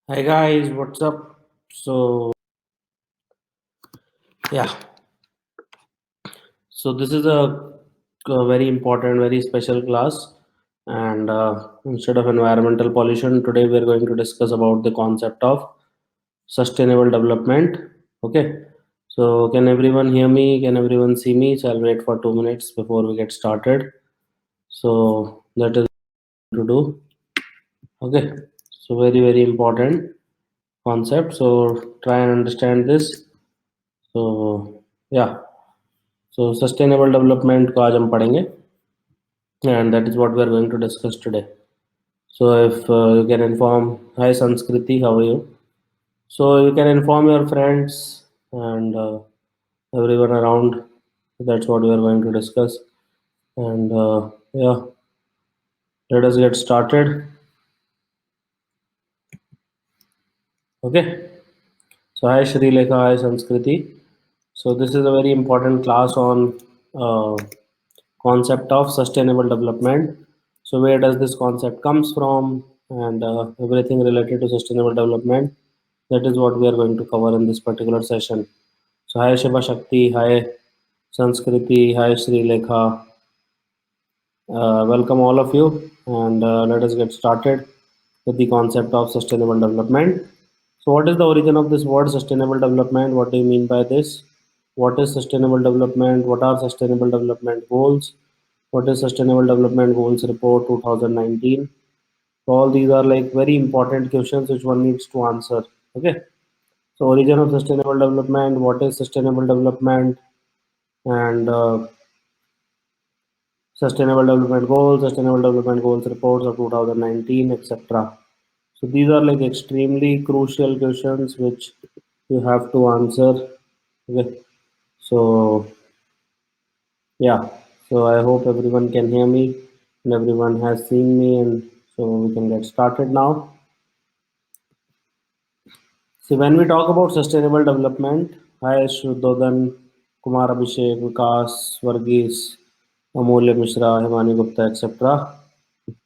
Hi guys, what's up? Yeah, so this is a very important, very special class, and instead of environmental pollution, today we are going to discuss about the concept of sustainable development. Okay, so can everyone hear me? Can everyone see me? So I'll wait for 2 minutes before we get started. So that is to do. Okay, so very important concept. So try and understand this. So yeah. So sustainable development को आज हम पढ़ेंगे and that is what we are going to discuss today. So if you can inform, hi Sanskriti, how are you? So you can inform your friends and everyone around. That's what we are going to discuss. And yeah, let us get started. Okay. So hi Shri Lekha, hi Sanskriti. So this is a very important class on uh, concept of sustainable development. So where does this concept comes from and everything related to sustainable development. That is what we are going to cover in this particular session. So hi Shiva Shakti, hi Sanskriti, hi Sri Lekha. Welcome all of you and let us get started with the concept of sustainable development. So what is the origin of this word sustainable development? What do you mean by this? What is sustainable development? What are sustainable development goals? What is sustainable development goals report 2019? So all these are like very important questions which one needs to answer. Okay. So origin of sustainable development, what is sustainable development, and sustainable development goals reports of 2019, etc. So these are like extremely crucial questions which you have to answer. Okay. So yeah. So I hope everyone can hear me and everyone has seen me, and so we can get started now. So when we talk about sustainable development, hi Shudhodan, Kumar Abhishek, Vikas, Varghese, Amulya Mishra, Himani Gupta, etc.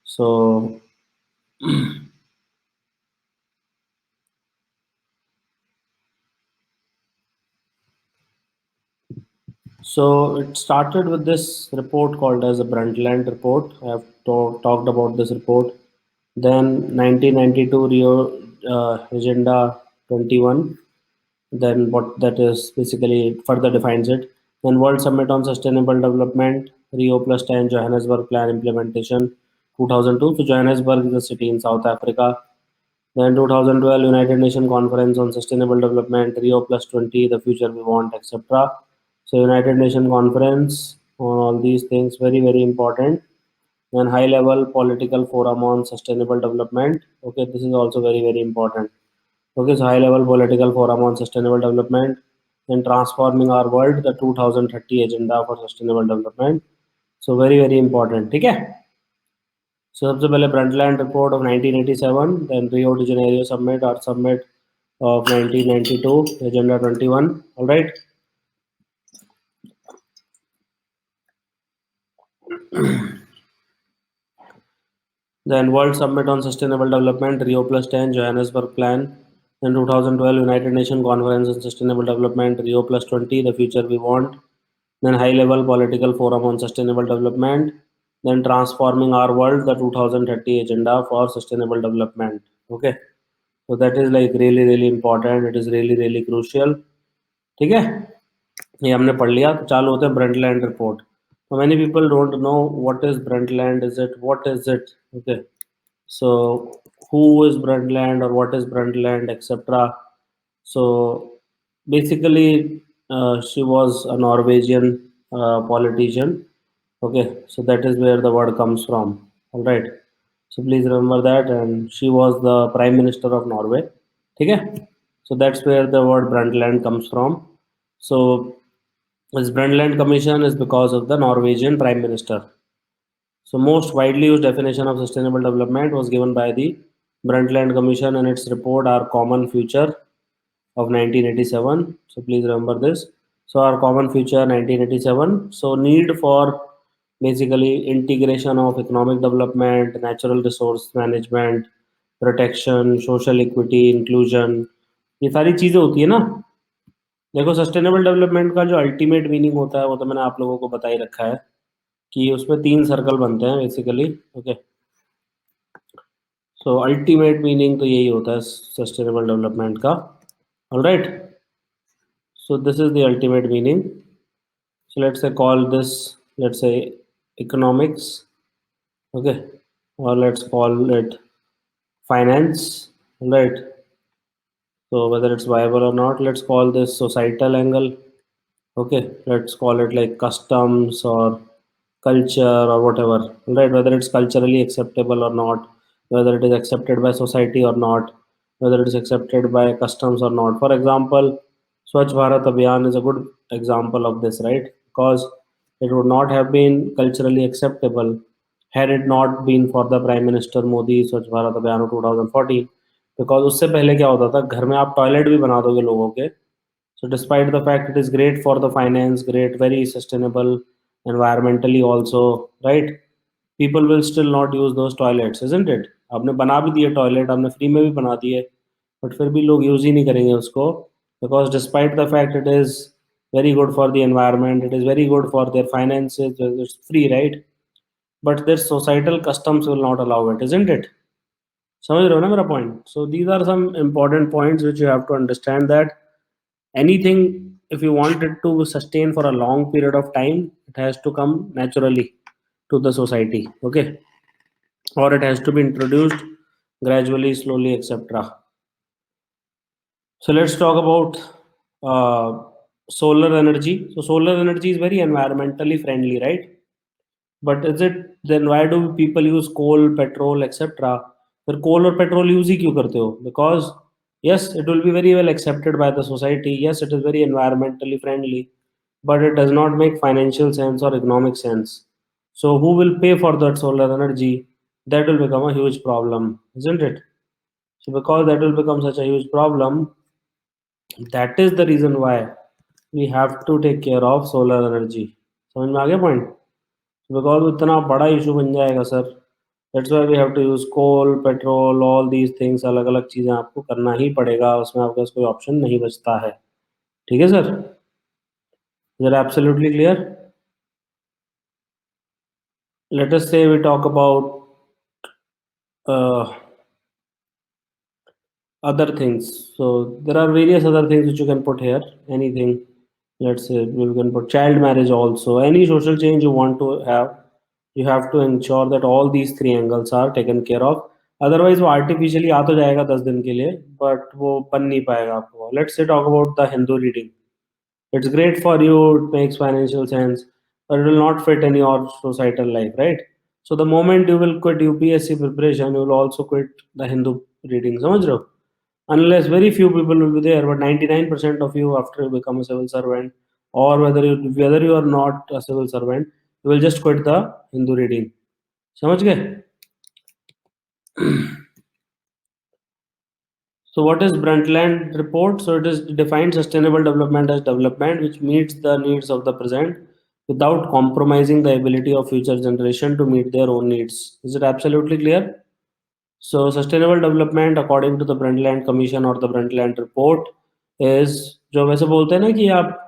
So So it started with this report called as a Brundtland report. I have talked about this report. Then 1992 Rio Agenda 21. Then what that is basically further defines it. Then World Summit on Sustainable Development, Rio plus 10 Johannesburg Plan Implementation 2002. So Johannesburg is a city in South Africa. Then 2012 United Nations Conference on Sustainable Development, Rio plus 20, the future we want, etc. So United Nations Conference on all these things, very important. Then high level political forum on sustainable development. Okay, this is also very important. Okay, so high level political forum on sustainable development. Then transforming our world, the 2030 agenda for sustainable development. So very important. ठीक है. So सबसे पहले Brundtland report of 1987, then Rio de Janeiro summit or summit of 1992, agenda 21. All right. Then World Summit on Sustainable Development, Rio plus 10, Johannesburg Plan. Then 2012 United Nations Conference on Sustainable Development, Rio plus 20, the future we want. Then High Level Political Forum on Sustainable Development. Then Transforming Our World, the 2030 Agenda for Sustainable Development. Okay. So that is like really important. It is really crucial. ठीक है. ये हमने पढ़ लिया. तो चालू होते हैं Brundtland report. So many people don't know what is Brundtland. Is it what is it? Okay. So who is Brundtland or what is Brundtland, etc. So basically, she was a Norwegian politician. Okay, so that is where the word comes from. All right. So please remember that, and she was the Prime Minister of Norway. Okay. So that's where the word Brundtland comes from. So this Brundtland Commission is because of the Norwegian Prime Minister. So most widely used definition of sustainable development was given by the Brundtland Commission in its report Our Common Future of 1987. So please remember this. So Our Common Future 1987. So need for basically integration of economic development, natural resource management, protection, social equity, inclusion, ये सारी चीज़ें होती है ना। देखो sustainable development का जो ultimate meaning होता है वो तो मैंने आप लोगों को बता ही रखा है कि उसमें तीन सर्कल बनते हैं बेसिकली। ओके, सो अल्टीमेट मीनिंग तो यही होता है सस्टेनेबल डेवलपमेंट का। Alright, so this is the ultimate meaning. So let's say call this, let's say economics, okay, or let's call it finance, right? So whether it's viable or not, let's call this societal angle, okay. Let's call it like customs or culture or whatever, right? Whether it's culturally acceptable or not, whether it is accepted by society or not, whether it is accepted by customs or not. For example, Swachh Bharat Abhiyan is a good example of this, right? Because it would not have been culturally acceptable had it not been for the Prime Minister Modi Swachh Bharat Abhiyan of 2014. Because उससे पहले क्या होता था, घर में आप toilet भी बना दोगे लोगों के, so despite the fact it is great for the finance, great, very sustainable environmentally also, right? People will still not use those toilets, isn't it? आपने बना भी दिए टॉयलेट, आपने फ्री में भी बना दिए, बट फिर भी लोग यूज ही नहीं करेंगे उसको, because despite the fact it is very good for the environment, it is very good for their finances, it's free, right? But their societal customs will not allow it, isn't it? समझ रहे हो ना मेरा point? So these are some important points which you have to understand, that anything, if you want it to sustain for a long period of time, it has to come naturally to the society, okay, or it has to be introduced gradually, slowly, etc. So let's talk about solar energy. So solar energy is very environmentally friendly, right? But is it, then why do people use coal, petrol, etc.? फिर coal और petrol use ही क्यों करते हो? Because yes, it will be very well accepted by the society. Yes, it is very environmentally friendly, but it does not make financial sense or economic sense. So who will pay for that solar energy? That will become a huge problem, isn't it? So because that will become such a huge problem, that is the reason why we have to take care of solar energy. समझ में आ गया point? Because इतना बड़ा issue बन जाएगा sir, that's why we have to use coal, petrol, all these things, अलग अलग चीज़ें आपको करना ही पड़ेगा, उसमें आपके पास कोई ऑप्शन नहीं बचता है। ठीक है sir, is absolutely clear? Let us say we talk about other things. So there are various other things which you can put here, anything. Let's say we can put child marriage also, any social change you want to have, you have to ensure that all these three angles are taken care of. Otherwise वो artificially आ तो जाएगा 10 दिन के लिए, but वो बन नहीं पाएगा आपको. Let's say talk about the Hindu reading. It's great for you, it makes financial sense, but it will not fit in your societal life, right? So the moment you will quit UPSC preparation, you will also quit the Hindu reading, समझ रहे हो? Unless very few people will be there, but 99% of you, after you become a civil servant, or whether you are not a civil servant, you will just quit the Hindu reading. समझ गए? So what is Brundtland report? So it is defined sustainable development as development which meets the needs of the present without compromising the ability of future generation to meet their own needs. Is it absolutely clear? So sustainable development according to the Brundtland Commission or the Brundtland report is, जो वैसे बोलते हैं ना कि आप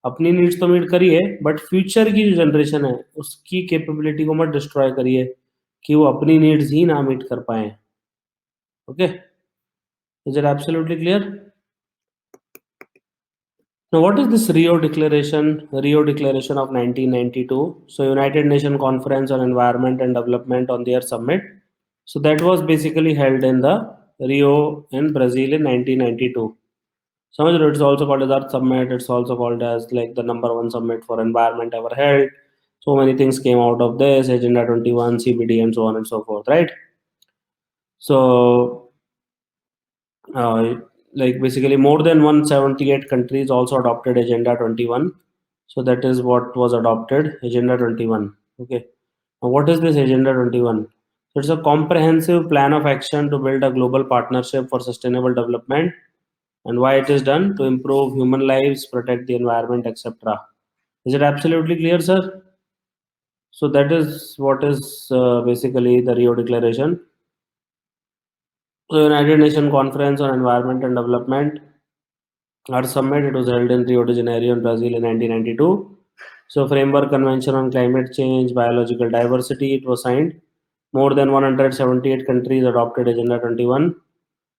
अपनी needs तो meet करिए, बट फ्यूचर की जो जनरेशन है उसकी कैपेबिलिटी को मत डिस्ट्रॉय करिए कि वो अपनी नीड्स ही ना मीट कर पाए. Okay, is it absolutely clear? Now, what is this Rio Declaration? Rio Declaration of 1992. So, United Nations Conference on Environment and Development on their summit. So, that was basically held in the Rio in Brazil in 1992. Some of it's also called as Earth Summit. It's also called as like the number one summit for environment ever held. So many things came out of this, Agenda 21, CBD, and so on and so forth, right? So uh, like basically more than 178 countries also adopted Agenda 21. So that is what was adopted, Agenda 21. Okay, now what is this Agenda 21? So it's a comprehensive plan of action to build a global partnership for sustainable development. And why it is done? To improve human lives, protect the environment, etc. Is it absolutely clear, sir? So that is what is basically the Rio Declaration. So United Nations Conference on Environment and Development, Earth Summit, it was held in Rio de Janeiro in Brazil in 1992. So Framework Convention on Climate Change, Biological Diversity, it was signed. More than 178 countries adopted Agenda 21.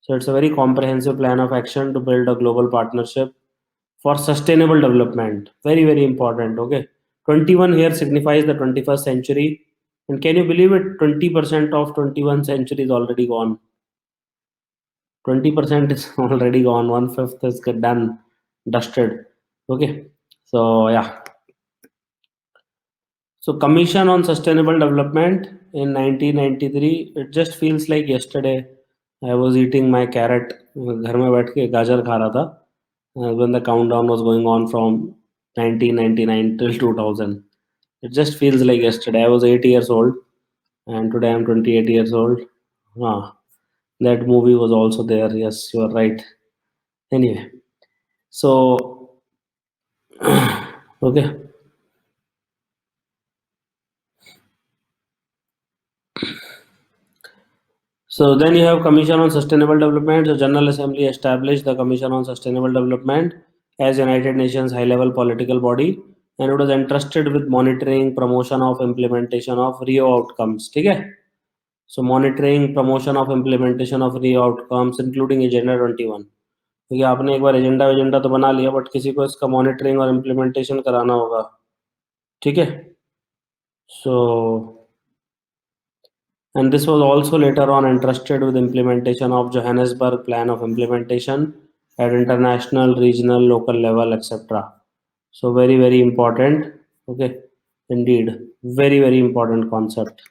So it's a very comprehensive plan of action to build a global partnership for sustainable development. Very, very important. Okay. 21 here signifies the 21st century. And can you believe it? 20% of 21st century is already gone. 20% is already gone. One fifth is done, dusted. Okay. So, yeah. So, Commission on Sustainable Development in 1993, it just feels like yesterday. I was eating my carrot. घर में बैठ के गाजर खा रहा था when the countdown was going on from 1999 till 2000. It just feels like yesterday. I was 8 years old and today I'm 28 years old. Ah, that movie was also there. Yes, you are right. Anyway, so okay. So then you have Commission on Sustainable Development. The General Assembly established the Commission on Sustainable Development as United Nations high-level political body, and it was entrusted with monitoring, promotion of implementation of Rio outcomes. ठीक है? So monitoring, promotion of implementation of Rio outcomes, including Agenda 21. क्योंकि आपने एक बार agenda तो बना लिया, but किसी को इसका मॉनिटरिंग और इम्प्लीमेंटेशन कराना होगा. ठीक है? So, and this was also later on entrusted with implementation of Johannesburg Plan of Implementation at international, regional, local level, etc. So very, very important. Okay, indeed, very, very important concept.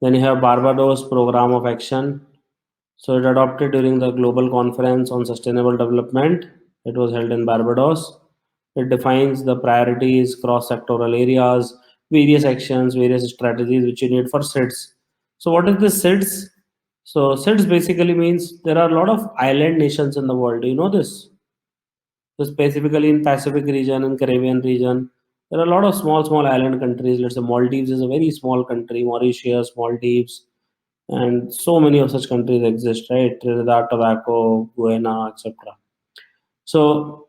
Then you have Barbados Program of Action. So it adopted during the Global Conference on Sustainable Development. It was held in Barbados. It defines the priorities, cross-sectoral areas, various actions, various strategies which you need for SIDS. So what is this SIDS? So SIDS basically means there are a lot of island nations in the world. Do you know this? So specifically in Pacific region and Caribbean region, there are a lot of small island countries. Let's say Maldives is a very small country, Mauritius, Maldives, and so many of such countries exist, right? Trinidad, Tobago, Guyana, etc. So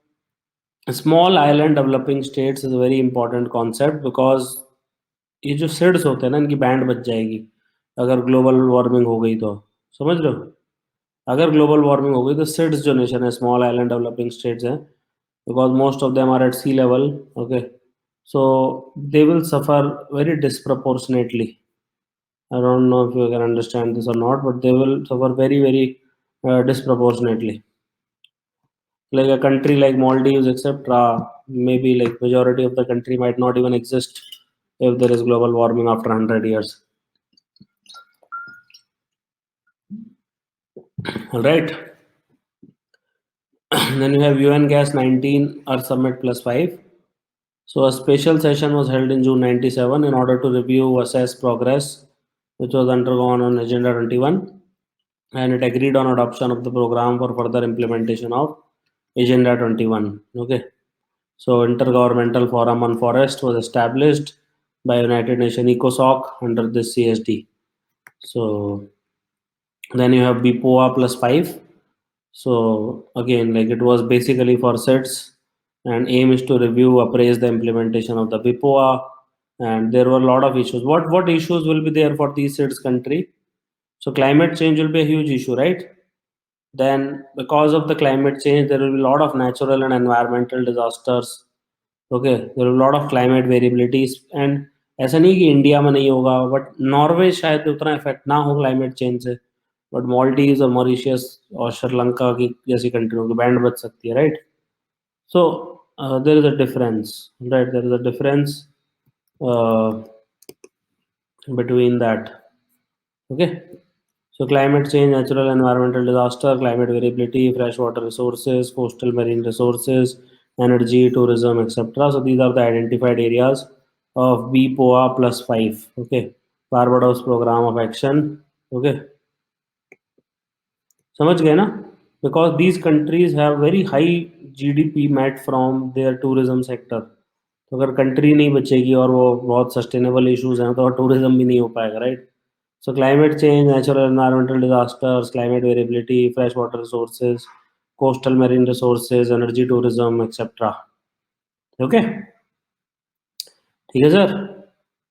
small island developing states is a very important concept because ये जो seeds होते हैं ना इनकी band बच जाएगी अगर global warming हो गई तो समझ रहे हो अगर ग्लोबल वार्मिंग हो गई तो सिड्स जो नेशन है स्मॉल आइलैंड डेवलपिंग स्टेट्स हैं because most of them are at sea level. Okay, so they will suffer very disproportionately. I don't know if you can understand this or not, but they will suffer very, very disproportionately. Like a country like Maldives, etc., maybe like majority of the country might not even exist if there is global warming after 100 years. All right. Then you have UN Gas 19 Earth Summit plus 5. So a special session was held in June 97 in order to review, assess progress, which was undergone on Agenda 21, and it agreed on adoption of the program for further implementation of Agenda 21. Okay. So Intergovernmental Forum on Forest was established by United Nations ECOSOC under this CSD. So then you have BPOA plus 5. So again, like it was basically for SETs and aim is to review, appraise the implementation of the BPOA. And there were a lot of issues. What issues will be there for these SETs country? So climate change will be a huge issue, right? Then because of the climate change, there will be a lot of natural and environmental disasters. Okay there are lot of climate variabilities and ऐसा नहीं कि India में नहीं होगा but Norway शायद उतना effect ना हो क्लाइमेट चेंज से बट माल्दीव्स और मॉरिशियस और श्रीलंका की जैसी कंट्रियों की बैंड बच सकती है right so there is a difference right there is a difference between that okay so climate change natural environmental disaster climate variability freshwater resources coastal marine resources energy tourism etc so these are the identified areas of BPOA plus 5 okay Barbados program of action okay समझ गए ना because these countries have very high GDP met from their tourism sector तो अगर country नहीं बचेगी और वो बहुत सस्टेनेबल इश्यूज हैं तो टूरिज्म भी नहीं हो पाएगा right So climate change, natural environmental disasters, climate variability, freshwater resources, coastal marine resources, energy tourism, etc. Okay, ठीक है सर.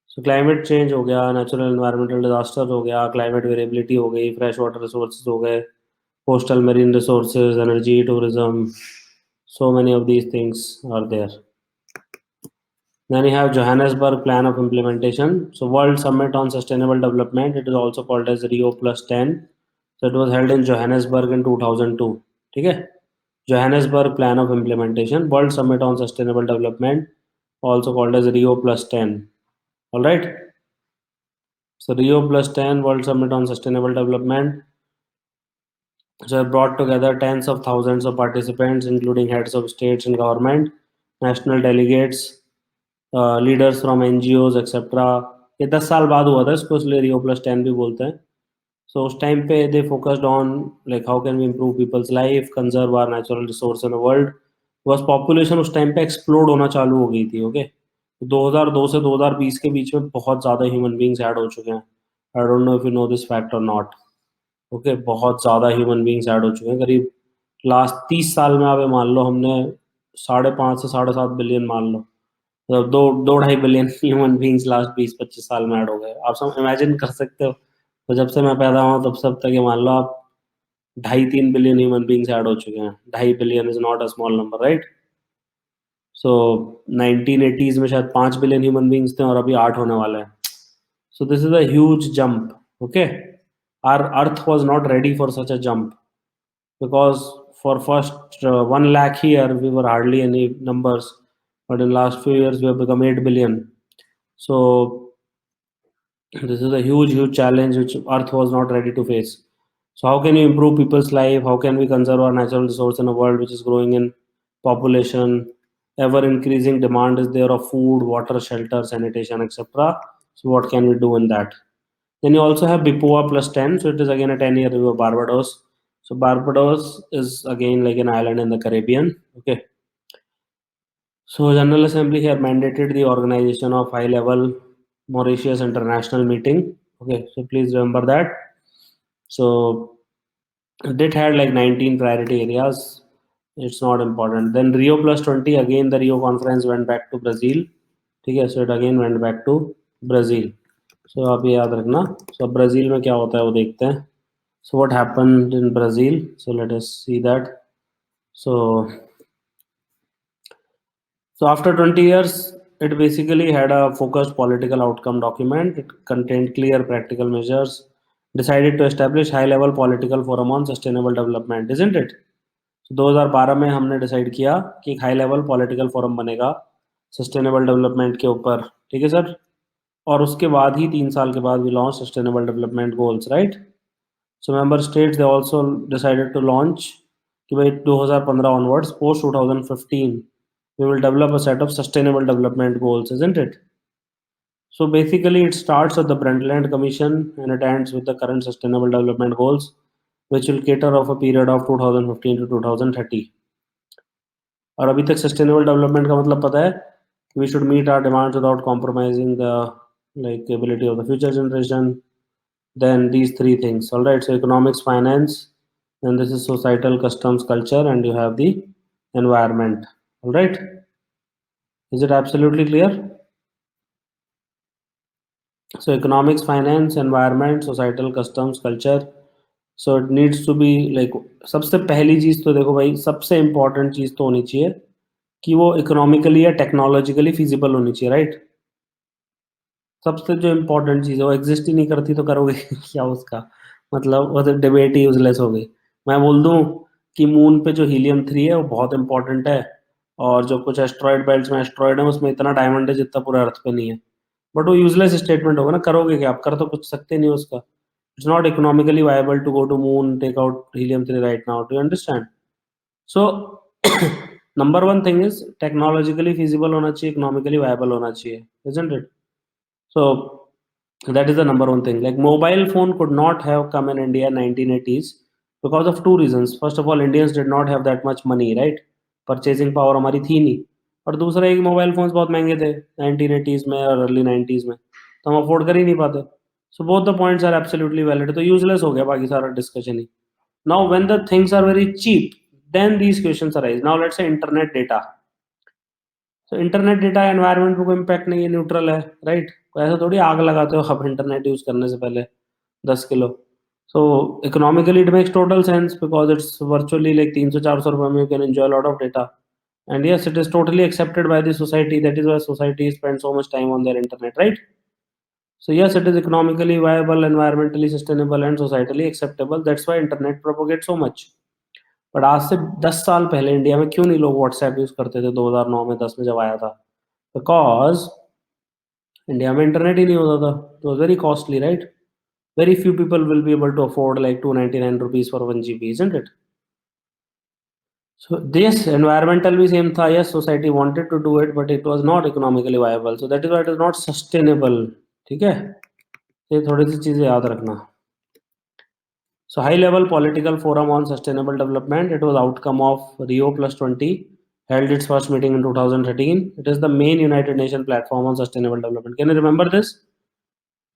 सो क्लाइमेट चेंज हो गया, नेचुरल एनवायरमेंटल डिजास्टर हो गया, क्लाइमेट वेरिएबिलिटी हो गई, फ्रेश वाटर रिसोर्सेज हो गए, coastal marine resources, energy tourism, so many of these things are there. Then you have Johannesburg Plan of Implementation. So World Summit on Sustainable Development. It is also called as Rio Plus 10. So it was held in Johannesburg in 2002. ठीक है. Johannesburg Plan of Implementation. World Summit on Sustainable Development. Also called as Rio Plus 10. All right. So Rio Plus 10 World Summit on Sustainable Development. So it brought together tens of thousands of participants, including heads of states and government, national delegates, leaders from NGOs etcetera. ये 10 साल बाद हुआ था, इसको इसलिए रियो plus 10 भी बोलते हैं. सो उस टाइम पे they focused on like how can we improve people's life, conserve our natural resource in the world. बस पॉपुलेशन उस टाइम पे एक्सप्लोड होना चालू हो गई थी. ओके, 2002 से 2020 के बीच में बहुत ज़्यादा ह्यूमन बींग्स ऐड हो चुके हैं. I don't know if you know this fact और नॉट. ओके, बहुत ज़्यादा ह्यूमन बींग्स ऐड हो चुके हैं. करीब लास्ट 30 साल में आप ये मान लो हमने 5.5 से 7.5 बिलियन मान लो, मतलब 2-2.5 बिलियन ह्यूमन बींग्स लास्ट 20-25 साल में ऐड हो गए. आप सब इमेजिन कर सकते हो. तो जब से मैं पैदा हुआ तब सब तक ये मान लो आप 2.5-3 बिलियन ह्यूमन बींग्स ऐड हो चुके हैं. 2.5 billion is not a small number, right. So 1980s में शायद 5 बिलियन ह्यूमन बींग्स थे और अभी 8 होने वाले हैं. So this is a huge jump. Okay, our earth was not ready for such a jump because for first 1 lakh year we were hardly any numbers, but in last few years we have become 8 billion. So this is a huge challenge which earth was not ready to face. So how can you improve people's life, how can we conserve our natural resource in a world which is growing in population, ever increasing demand is there of food, water, shelter, sanitation, etc. So what can we do in that? Then you also have BIPOA plus 10. So it is again a 10-year review of Barbados. So Barbados is again like an island in the Caribbean. Okay. So General Assembly here mandated the organization of high-level Mauritius International Meeting. Okay. So please remember that. So it had like 19 priority areas. It's not important. Then Rio plus 20, again the Rio conference went back to Brazil. Okay. So it again went back to Brazil. So आप ये याद रखना. So Brazil में क्या होता है वो देखते हैं. So what happened in Brazil? So let us see that. So after 20 years, it basically had a focused political outcome document. It contained clear practical measures. Decided to establish high-level political forum on sustainable development, isn't it? So 2012 में हमने decide किया कि एक high level political forum बनेगा sustainable development के ऊपर. ठीक है सर. और उसके बाद ही 3 साल के बाद we launch sustainable development goals, right. So member states they also decided to launch कि भाई 2015 onwards post 2015 we will develop a set of sustainable development goals, isn't it? So basically it starts with the Brundtland Commission and it ends with the current sustainable development goals which will cater of a period of 2015 to 2030. और अभी तक sustainable development का मतलब पता है कि we should meet our demands without compromising the like ability of the future generation. Then these three things. All right. So economics, finance, then this is societal, customs, culture, and you have the environment. All right. Is it absolutely clear? So economics, finance, environment, societal, customs, culture. So it needs to be like सबसे पहली चीज तो देखो भाई, सबसे important चीज तो होनी चाहिए कि वो इकोनॉमिकली या टेक्नोलॉजिकली फिजिबल होनी चाहिए, राइट. सबसे जो इम्पोर्टेंट चीज़ है वो एग्जिस्ट ही नहीं करती तो करोगे क्या उसका. मतलब वो तो डिबेट ही यूजलेस हो गई. मैं बोल दूं कि मून पे जो हीलियम 3 है वो बहुत इंपॉर्टेंट है, और जो कुछ एस्ट्रॉयड बेल्ट में एस्ट्रॉयड है उसमें इतना डायमंड है जितना पूरा अर्थ पे नहीं है. बट वो यूजलेस स्टेटमेंट होगा ना, करोगे क्या आप, कर तो कुछ सकते नहीं हो उसका. It's not economically viable to go to moon, take out helium 3 right now. Do you understand? So number one thing is technologically feasible होना चाहिए, इकोनॉमिकली वायबल होना चाहिए, isn't it? So that is the number one thing. Like mobile phone could not have come in India in 1980s because of two reasons. First of all, Indians did not have that much money, right? Purchasing power हमारी थी नहीं. और दूसरा एक mobile phones बहुत महंगे थे 1980s में और अर्ली 90s में, तो हम अफोर्ड कर ही नहीं पाते. So both the points are absolutely valid. तो useless हो गया बाकी सारा discussion he. Now when the things are very cheap, then these questions arise. Now let's say internet data. So internet data environment पे कोई इम्पैक्ट नहीं है, neutral है, राइट? ऐसा थोड़ी आग लगाते हो आप इंटरनेट यूज करने से पहले 10 kilo. So economically it makes total sense because it's virtually like 300-400 रुपये में you can enjoy lot of data. And yes it is totally accepted by the society. That is why society spend so much time on their internet, right? So yes, it is economically viable, environmentally sustainable and societally acceptable. That's why internet propagates so much. But आज से 10 साल पहले India में क्यों नहीं लोग WhatsApp use करते थे 2009 में 10 में जब आया था? बिकॉज इंडिया में इंटरनेट ही नहीं होता था. It was very costly, right? Very few people will be able to afford like 299 rupees for 1 GB, isn't it? So this environmental भी same था. Yes, society wanted to do it, but it was not economically viable. So that is why it is not sustainable. ठीक है, ये थोड़ी सी चीजें याद रखना. So high level political forum on sustainable development. It was outcome of Rio Plus 20, held its first meeting in 2013. It is the main United Nations platform on sustainable development. Can you remember this?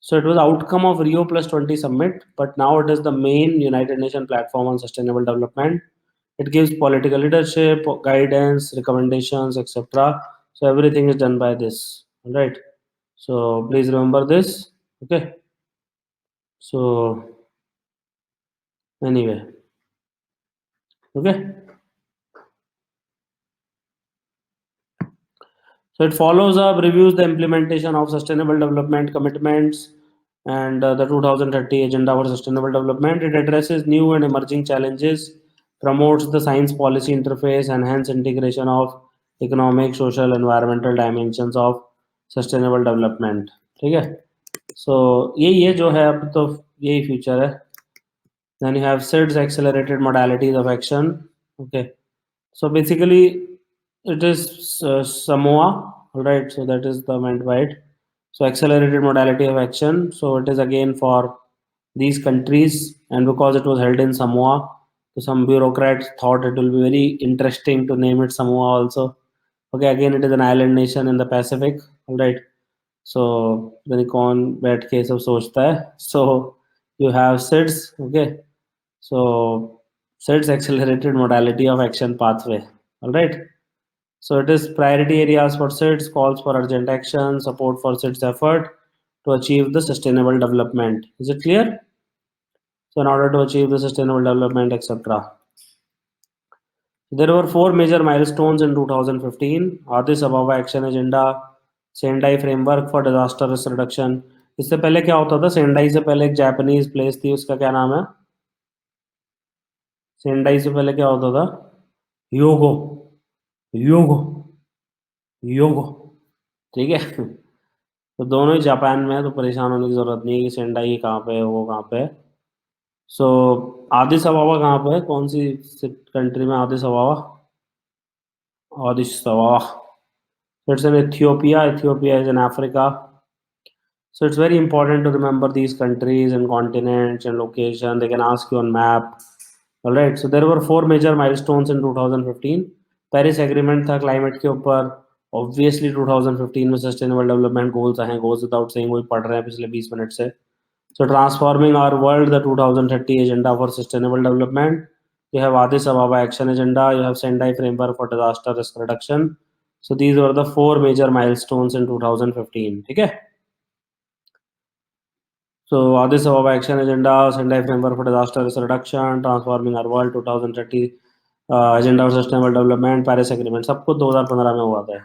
So it was outcome of Rio Plus 20 summit, but now it is the main United Nations platform on sustainable development. It gives political leadership, guidance, recommendations, etc. So everything is done by this. All right. So please remember this. Okay. So anyway, okay. So it follows up, reviews the implementation of sustainable development commitments and the 2030 Agenda for Sustainable Development. It addresses new and emerging challenges, promotes the science policy interface, and hence integration of economic, social, environmental dimensions of sustainable development. ठीक है? So ये जो है अब तो यही future है. Then you have SIDS, accelerated modalities of action. Okay. So basically, it is Samoa, all right. So that is the meant by it. So accelerated modality of action. So it is again for these countries, and because it was held in Samoa, so some bureaucrats thought it will be very interesting to name it Samoa also. Okay, again it is an island nation in the Pacific, all right. So मैंने कौन बैठ के सब सोचता है. So you have SIDS, okay. So SIDS accelerated modality of action pathway, all right. So it is priority areas for SIDS, calls for urgent action, support for SIDS effort to achieve the sustainable development. Is it clear? So in order to achieve the sustainable development, etc. There were 4 major milestones in 2015. Addis Ababa Action Agenda, Sendai Framework for Disaster Risk Reduction. इससे पहले क्या होता था? Sendai से पहले एक Japanese place थी, उसका क्या नाम है? सेंडाई से पहले क्या होता था? योगो, योगो, योगो. ठीक है. तो दोनों ही जापान में है, तो परेशान होने की जरूरत नहीं है कि सेंडाई कहाँ पे है, वो कहाँ पे है. सो आदिस अबाबा कहाँ पे है? कौन सी कंट्री में Addis Ababa? Addis Ababa. It's in Ethiopia. Ethiopia is in Africa. So it's very important to remember these countries and continents and location. They can ask you on map. All right. So there were 4 major milestones in 2015. Paris Agreement था climate के ऊपर. Obviously 2015 में sustainable development goals हैं. Goals without saying वही पढ़ रहे हैं पिछले 20 मिनट से. So transforming our world, the 2030 agenda for sustainable development. You have Addis Ababa Action Agenda. You have Sendai Framework for Disaster Risk Reduction. So these were the 4 major milestones in 2015. ठीक है? So Addis Ababa Action Agenda, Sendai Framework for Disaster Risk Reduction, Transforming Our World 2030 Agenda for Sustainable Development, Paris Agreement, सब कुछ 2015 में हुआ था.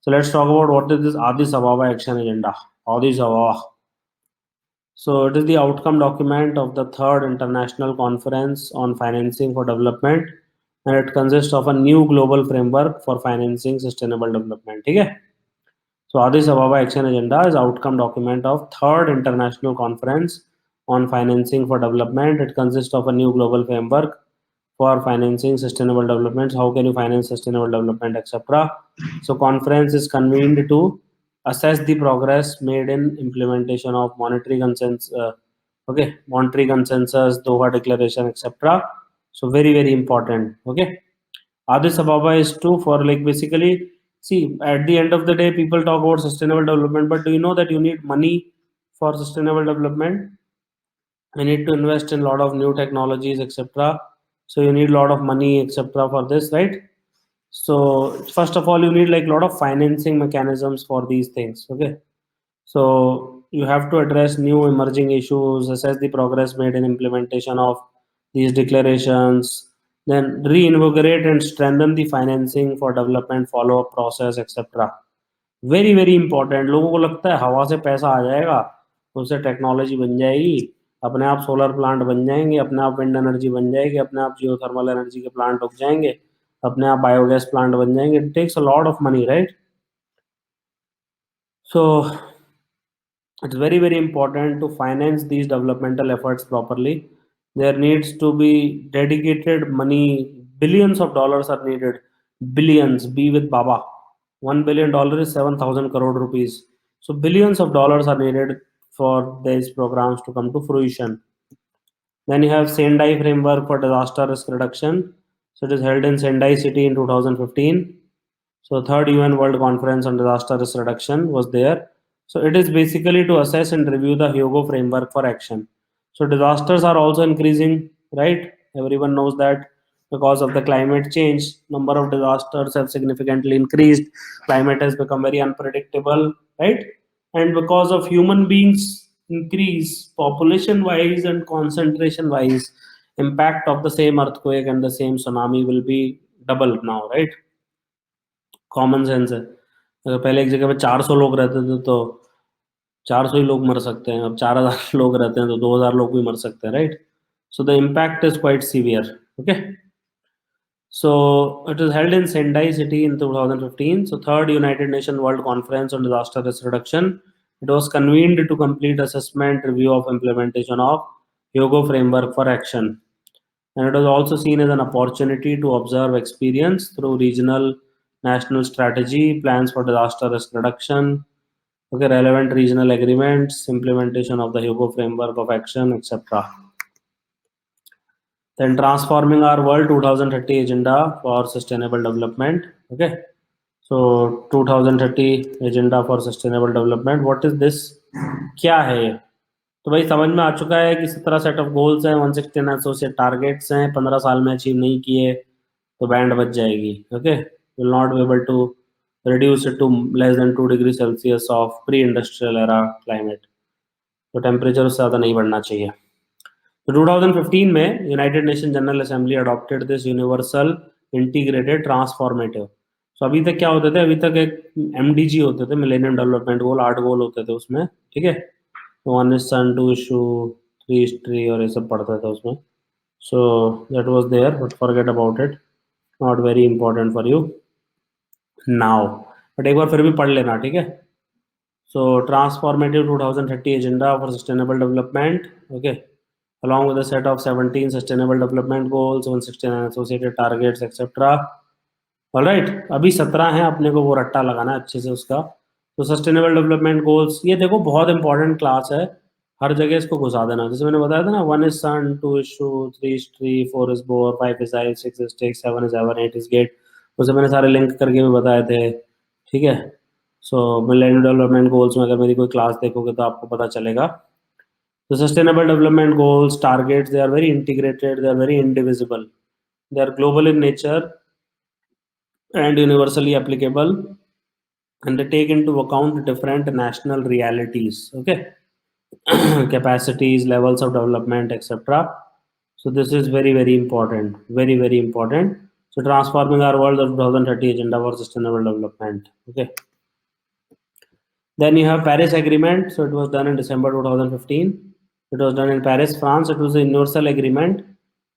So let's talk about what is this Addis Ababa Action Agenda. Addis Ababa. So it is the outcome document of the third international conference on financing for development, and it consists of a new global framework for financing sustainable development. ठीक है? So Addis Ababa Action Agenda is outcome document of third international conference on financing for development. It consists of a new global framework for financing sustainable development. How can you finance sustainable development, etc. So conference is convened to assess the progress made in implementation of monetary consensus, monetary consensus, Doha Declaration, etc. So very important. Okay, Addis Ababa is too for like basically see at the end of the day people talk about sustainable development, but do you know that you need money for sustainable development. You need to invest in a lot of new technologies, etc. So you need a lot of money, etc. for this, right? So first of all, you need like a lot of financing mechanisms for these things. Okay. So you have to address new emerging issues, assess the progress made in implementation of these declarations, then reinvigorate and strengthen the financing for development, follow-up process, etc. Very very important. लोगों को लगता है हवा से पैसा आ जाएगा, उससे technology बन जाएगी, अपने आप सोलर प्लांट बन जाएंगे, अपने आप विंड एनर्जी बन जाएगी, अपने आप जियो थर्मल एनर्जी के प्लांट उग जाएंगे, अपने आप बायोगैस प्लांट बन जाएंगे. It takes a lot of money, right? So it's very very important to finance these developmental efforts properly. There needs to be dedicated money. Billions of dollars are needed. Billions, be with baba. $1 billion is 7,000 crore rupees. So billions of dollars are needed for these programs to come to fruition. Then you have Sendai framework for disaster risk reduction. So it is held in Sendai city in 2015. So third UN World Conference on Disaster Risk Reduction was there. So it is basically to assess and review the Hyogo framework for action. So disasters are also increasing, right? Everyone knows that because of the climate change, number of disasters have significantly increased. Climate has become very unpredictable, right? And because of human beings increase population wise and concentration wise, impact of the same earthquake and the same tsunami will be double now, right? Common sense है. अगर पहले एक जगह पे 400 लोग रहते थे तो 400 ही लोग मर सकते हैं, अब 4000 लोग रहते हैं तो 2000 लोग भी मर सकते हैं, right? So the impact is quite severe. Okay. So it is held in Sendai city in 2015. So third United Nations World Conference on Disaster Risk Reduction. It was convened to complete assessment, review of implementation of Hyogo framework for action. And it was also seen as an opportunity to observe experience through regional national strategy, plans for disaster risk reduction, okay, relevant regional agreements, implementation of the Hyogo framework of action, etc. Then transforming our world 2030 agenda for sustainable development. Okay. So 2030 agenda for sustainable development. What is this? क्या है ये? तो भाई समझ में आ चुका है कि 17 सेट ऑफ गोल्स हैं, 169 एसोसिएट टारगेट्स हैं, 15 साल में अचीव नहीं किए तो बैंड बच जाएगी. Okay. Will not be able to reduce it to less than 2 degree Celsius of pre industrial era climate. तो टेम्परेचर उससे ज़्यादा नहीं बढ़ना चाहिए. तो 2015 में United Nation General Assembly adopted this universal integrated transformative. So अभी तक क्या होते थे? अभी तक एक एमडीजी होते थे, मिलेनियम डेवलपमेंट गोल, 8 गोल होते थे उसमें, ठीक है. 1 is sun, 2 is shoe, 3 is tree और ये सब पढ़ता था उसमें. So that was there, but forget about it, not very important for you now, but एक बार फिर भी पढ़ लेना, ठीक है. So transformative 2030 agenda for sustainable development, okay, along with a set of 17 sustainable development goals, 169 associated targets, etc. All right, अभी 17 हैं, अपने को वो रट्टा लगाना है अच्छे से उसका. तो सस्टेनेबल डेवलपमेंट गोल्स, ये देखो बहुत इंपॉर्टेंट क्लास है, हर जगह इसको घुसा देना. जैसे मैंने बताया था ना, 1 is sun, 2 is shoe, 3 is tree, 4 is boar, 5 is eye, 6 is stick, 7 is heaven, 8 is gate. उसे मैंने सारे लिंक करके भी बताए थे, ठीक है. सो मिलेनियम डेवलपमेंट गोल्स में अगर मेरी कोई क्लास देखोगे तो आपको पता चलेगा. The sustainable development goals, targets, they are very integrated, they are very indivisible, they are global in nature and universally applicable, and they take into account different national realities, okay, capacities, levels of development, etc. So this is very very important, very very important. So transforming our world of 2030 agenda for sustainable development, okay. Then you have Paris Agreement. So it was done in December 2015. It was done in Paris, France. It was a universal agreement.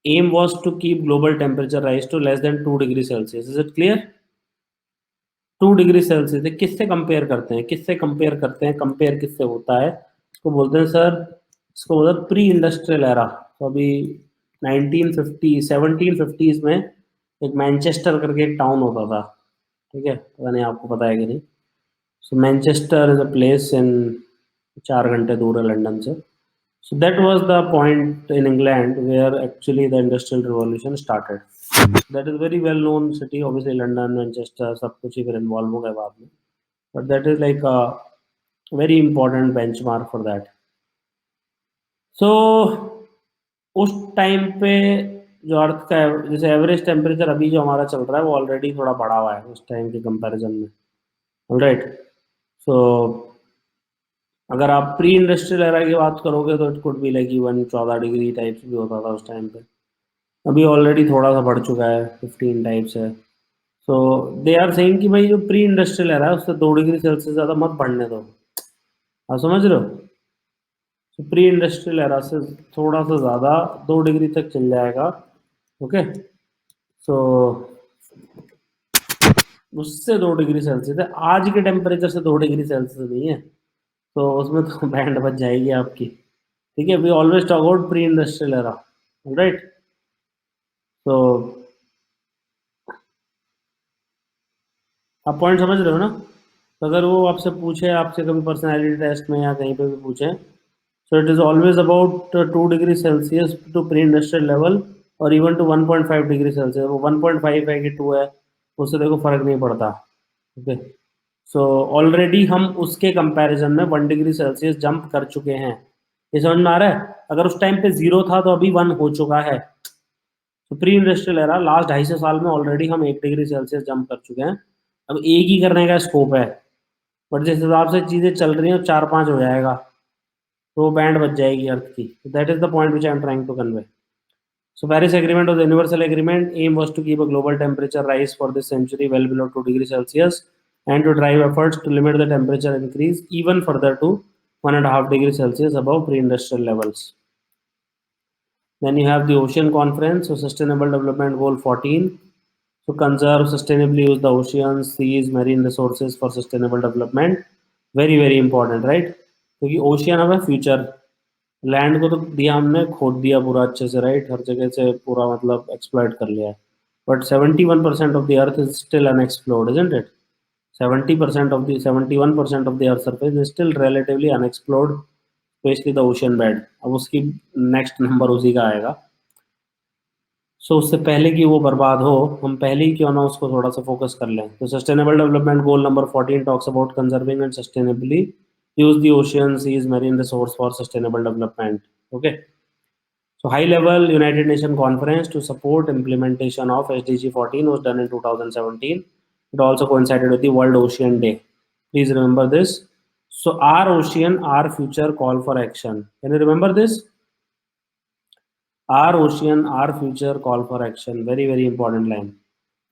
Aim was to keep global temperature rise to less than 2 degrees Celsius. Is it clear? 2 degree Celsius. किससे compare करते हैं? किससे compare करते हैं? Compare किससे होता है? इसको बोलते हैं सर, इसको बोलते हैं प्री इंडस्ट्रियल एरा. तो अभी 1950 1750s में एक मैनचेस्टर करके एक टाउन होता था, ठीक है, पता नहीं आपको पता है कि नहीं. So Manchester is a place in 4 घंटे दूर है लंदन से. So that was the point in England where actually the industrial revolution started. That is very well known city. Obviously London, Manchester, सब कुछ ही फिर involve हो गए बाद में. But that is like a very important benchmark for that. सो उस time पे जो अर्थ का जैसे एवरेज टेम्परेचर अभी जो हमारा चल रहा है वो ऑलरेडी थोड़ा बढ़ा हुआ है उस टाइम के कंपैरिजन में। ऑलराइट। सो अगर आप प्री इंडस्ट्रियल एरा की बात करोगे तो it could be like even 14 degree types भी होता था उस टाइम पे। अभी ऑलरेडी थोड़ा सा बढ़ चुका है, 15 टाइप्स है। सो दे आर सेइंग कि भाई जो प्री इंडस्ट्रियल एरा है उससे 2 डिग्री सेल्सियस ज़्यादा मत बढ़ने दो। आप समझ रहे हो? तो प्री इंडस्ट्रियल एरा से थोड़ा सा ज़्यादा 2 डिग्री तक चल जाएगा। ओके। सो उससे 2 डिग्री सेल्सियस है, आज के टेम्परेचर से 2 डिग्री सेल्सियस नहीं है। तो उसमें तो बैंड बच जाएगी आपकी। ठीक है, we always talk about pre industrial era. Right. तो आप पॉइंट समझ रहे हो ना? तो अगर वो आपसे पूछे, आपसे कभी पर्सनैलिटी टेस्ट में या कहीं पे भी पूछे, so it is always about 2 degree Celsius to pre industrial level, और इवन टू 1.5 डिग्री सेल्सियस। वो 1.5 है कि 2 है, उससे देखो फर्क नहीं पड़ता। ओके। सो ऑलरेडी हम उसके कंपैरिजन में 1 डिग्री सेल्सियस जंप कर चुके हैं। ये समझ में आ रहा है? अगर उस टाइम पे 0 था तो अभी 1 हो चुका है। तो प्री इंडस्ट्रियल एरा लास्ट 250 साल में ऑलरेडी हम 1 डिग्री सेल्सियस जंप कर चुके हैं। अब एक ही करने का स्कोप है, बट जिस हिसाब से चीजें चल रही हैं 4-5 हो जाएगा, तो वो बैंड बच जाएगी अर्थ की। That is the point which I am trying to convey. So Paris Agreement was a universal agreement. Aim was to keep a global temperature rise for this century well below 2 degrees Celsius, and to drive efforts to limit the temperature increase even further to 1.5 degrees Celsius above pre-industrial levels. Then you have the Ocean Conference, so Sustainable Development Goal 14. So conserve, sustainably use the oceans, seas, marine resources for sustainable development. Very very important, right? क्योंकि ocean हमें future, land को तो दिया हमने, खोद दिया पूरा अच्छे से, राइट, हर जगह से पूरा मतलब एक्सप्लॉइट कर लिया है। But 71% of the earth is still unexplored, isn't it? 71% of the earth surface is still relatively unexplored, specially the ocean bed. अब उसकी नेक्स्ट नंबर उसी का आएगा। सो उससे पहले कि वो बर्बाद हो, हम पहले ही क्यों ना उसको थोड़ा सा फोकस कर लें। तो sustainable development goal number 14 talks about conserving and sustainably use the ocean, seas, marine resource for sustainable development. Okay. So high level United Nations conference to support implementation of SDG 14 was done in 2017. It also coincided with the World Ocean Day. Please remember this. So our ocean, our future, call for action. Can you remember this? Our ocean, our future, call for action. Very, very important line.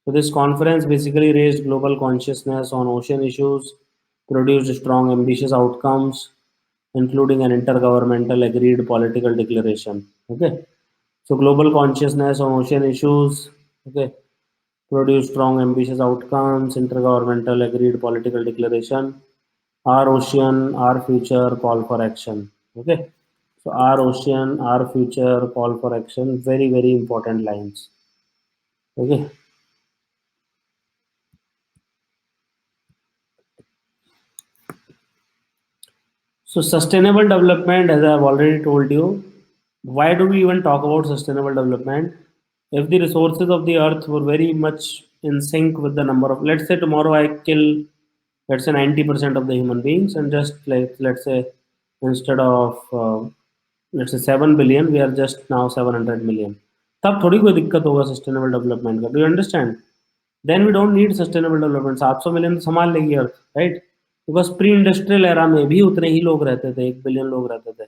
So this conference basically raised global consciousness on ocean issues, produced strong, ambitious outcomes, including an intergovernmental agreed political declaration. Okay. So global consciousness on ocean issues, okay, produce strong, ambitious outcomes, intergovernmental agreed political declaration. Our ocean, our future, call for action. Okay. So our ocean, our future, call for action. Very, very important lines. Okay. So sustainable development, as I've already told you, why do we even talk about sustainable development? If the resources of the earth were very much in sync with the number of, let's say tomorrow I kill, let's say 90% of the human beings, and just like, let's say instead of let's say 7 billion, we are just now 700 million. तब थोड़ी कोई दिक्कत होगा sustainable development का। Do you understand? Then we don't need sustainable development. 700 million तो संभाल लेगी earth, right? Because pre industrial era में भी उतने ही लोग रहते थे, 1 बिलियन लोग रहते थे।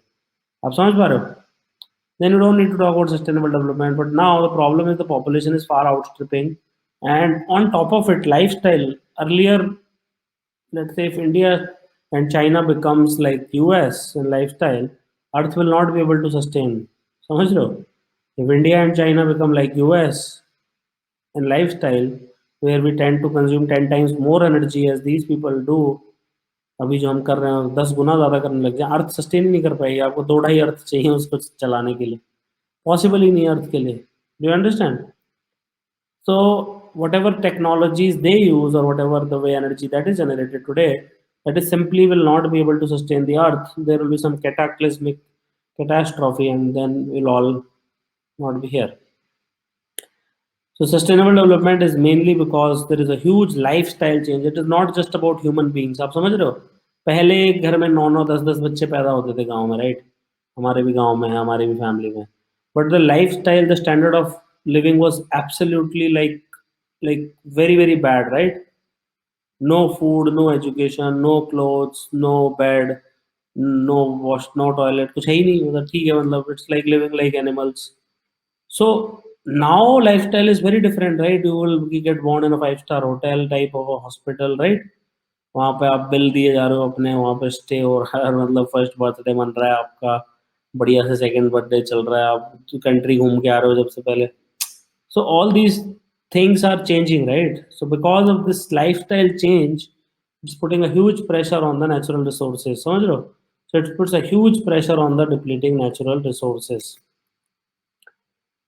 आप समझ पा रहे हो? Then you don't need to talk about sustainable development. But now the problem is the population is far outstripping, and on top of it, lifestyle. Earlier, let's say if India and China becomes like US in lifestyle, Earth will not be able to sustain. समझ रहे हो? If India and China become like US in lifestyle, where we tend to consume 10 times more energy as these people do, अभी जो हम कर रहे हैं 10 गुना ज़्यादा करने लग जाए, अर्थ सस्टेन ही नहीं कर पाएगी। आपको 2-2.5 अर्थ चाहिए उसको चलाने के लिए, पॉसिबल ही नहीं है अर्थ के लिए। Do you understand? So whatever technologies they use, or whatever the way energy that is generated today, that is simply will not be able to sustain the earth. There will be some cataclysmic catastrophe, and then we'll all not be here. So sustainable development is mainly because there is a huge lifestyle change. It is not just about human beings. आप समझ रहे हो? पहले एक घर में 9-9 10-10 बच्चे पैदा होते थे गांव में, राइट? हमारे भी गांव में है, हमारी भी फैमिली में. But the life style, the standard of living was absolutely like very very bad, right? No food, no education, no clothes, no bed, no wash, no toilet, कुछ है ही नहीं मतलब. ठीक है मतलब, it's like living like animals. So now lifestyle is very different, right? You will get born in a five-star hotel type of a hospital, right? वहाँ पे आप बिल दिए जा रहे हो अपने, वहाँ पे स्टे हो रहा है, मतलब फर्स्ट बर्थडे मन रहा है आपका, बढ़िया से सेकंड बर्थडे चल रहा है, आप कंट्री घूम के आ रहे हो जब से पहले. So all these things are changing, right? So because of this lifestyle change, it's putting a huge pressure on the natural resources. समझ रहे हो? So it puts a huge pressure on the depleting natural resources.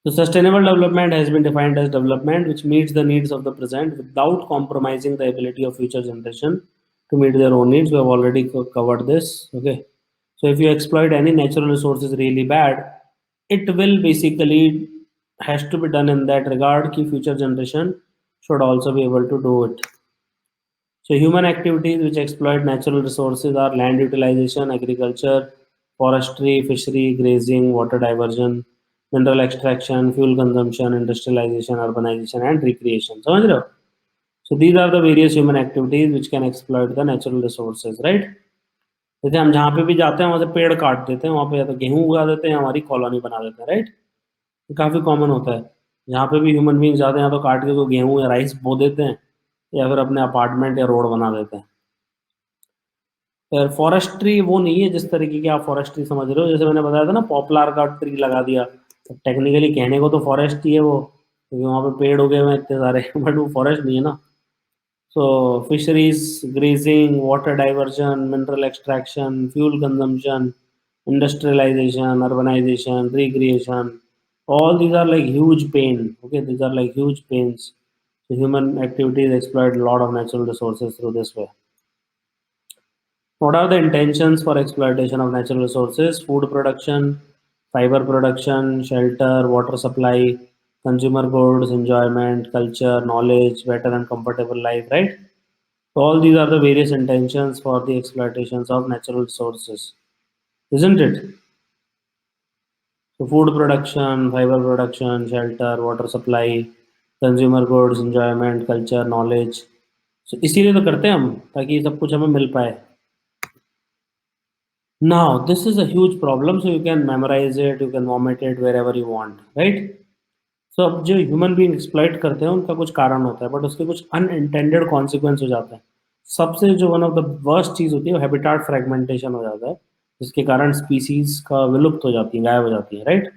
So sustainable development has been defined as development which meets the needs of the present without compromising the ability of future generation to meet their own needs. We have already covered this. Okay. So if you exploit any natural resources really bad, it will basically has to be done in that regard कि future generation should also be able to do it. So human activities which exploit natural resources are land utilization, agriculture, forestry, fishery, grazing, water diversion, mineral extraction, fuel consumption, industrialization, urbanization, and recreation. समझ रहे हो? So these are the various human activities which can exploit the natural resources, right? जैसे हम जहाँ पे भी जाते हैं वहाँ से पेड़ काट देते हैं, वहाँ पे या तो गेहूं उगा देते हैं या हमारी कॉलोनी बना देते हैं, राइट? ये काफ़ी कॉमन होता है. जहाँ पे भी ह्यूमन बींग्स जाते हैं या तो काट के कोई गेहूं या राइस बो देते हैं या फिर अपने अपार्टमेंट या रोड बना देते हैं. फॉरेस्ट्री वो नहीं है जिस तरीके की आप फॉरेस्ट्री समझ रहे हो. जैसे मैंने बताया था ना, पॉपुलर का ट्री लगा दिया, तो टेक्निकली कहने को तो फॉरेस्ट ही है वो, क्योंकि वहाँ पे पेड़ उगे हुए हैं इतने सारे बट वो फॉरेस्ट नहीं है ना. So fisheries, grazing, water diversion, mineral extraction, fuel consumption, industrialization, urbanization, recreation, all these are like huge pain. Okay, these are like huge pains. So human activities exploit a lot of natural resources through this way. What are the intentions for exploitation of natural resources? Food production, fiber production, shelter, water supply, consumer goods, enjoyment, culture, knowledge, better and comfortable life, right? So all these are the various intentions for the exploitations of natural resources, isn't it? So food production, fiber production, shelter, water supply, consumer goods, enjoyment, culture, knowledge. So इसीलिए तो करते हैं हम, ताकि ये सब कुछ हमें मिल पाए. Now, this is a huge problem, so you can memorize it, you can vomit it wherever you want, right? So अब जो ह्यूमन बीइंग एक्सप्लॉइट करते हैं उनका कुछ कारण होता है, बट उसके कुछ अनइंटेंडेड कॉन्सिक्वेंस हो जाते हैं. सबसे जो वन ऑफ द वर्स्ट चीज़ होती है वो हैबिटाट फ्रेगमेंटेशन हो जाता है, जिसके कारण स्पीसीज का विलुप्त हो जाती है, गायब हो जाती है, right?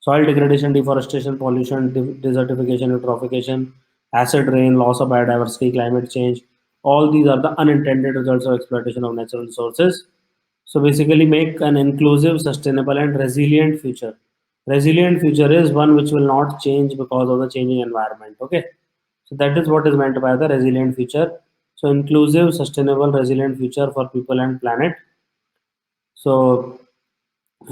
Soil degradation, deforestation, pollution, desertification, eutrophication, acid rain, loss of biodiversity, climate change. All these are the unintended results of exploitation of natural resources. So basically make an inclusive, sustainable and resilient future. Resilient future is one which will not change because of the changing environment. Okay. So that is what is meant by the resilient future. So inclusive, sustainable, resilient future for people and planet. So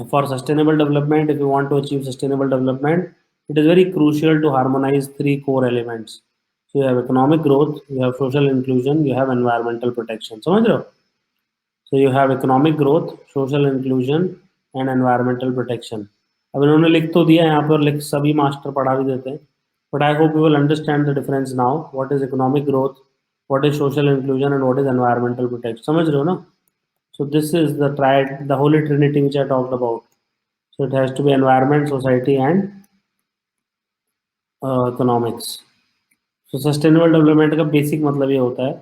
for sustainable development, if you want to achieve sustainable development, it is very crucial to harmonize three core elements. So you have economic growth, you have social inclusion, you have environmental protection. समझ रहे हो? So you have economic growth, social inclusion and environmental protection. अब इन्होंने लिख तो दिया यहाँ पर, लिख सभी मास्टर पढ़ा भी देते हैं, but I hope you will understand the difference now. What is economic growth, what is social inclusion and what is environmental protection. समझ रहे हो ना? So this is the triad, the holy trinity which I talked about. So it has to be environment, society and economics. So sustainable development का basic मतलब ये होता है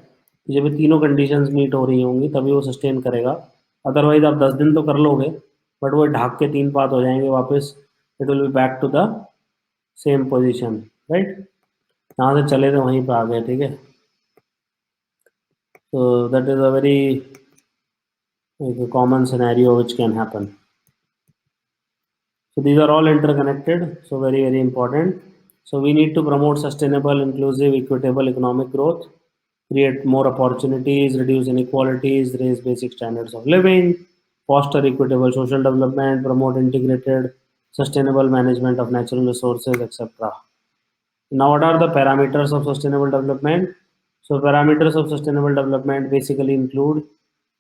कि जब ये तीनों conditions meet हो रही होंगी तभी वो sustain करेगा. Otherwise आप 10 दिन तो कर लोगे, but वो ढाक के तीन पात हो जाएंगे वापस. It will be back to the same position, right? जहाँ से चले थे वहीं पे आ गए, ठीक है? So that is a very like, a common scenario which can happen. So these are all interconnected, so very, very important. So we need to promote sustainable, inclusive, equitable economic growth, create more opportunities, reduce inequalities, raise basic standards of living, foster equitable social development, promote integrated, sustainable management of natural resources, etc. Now, what are the parameters of sustainable development? So parameters of sustainable development basically include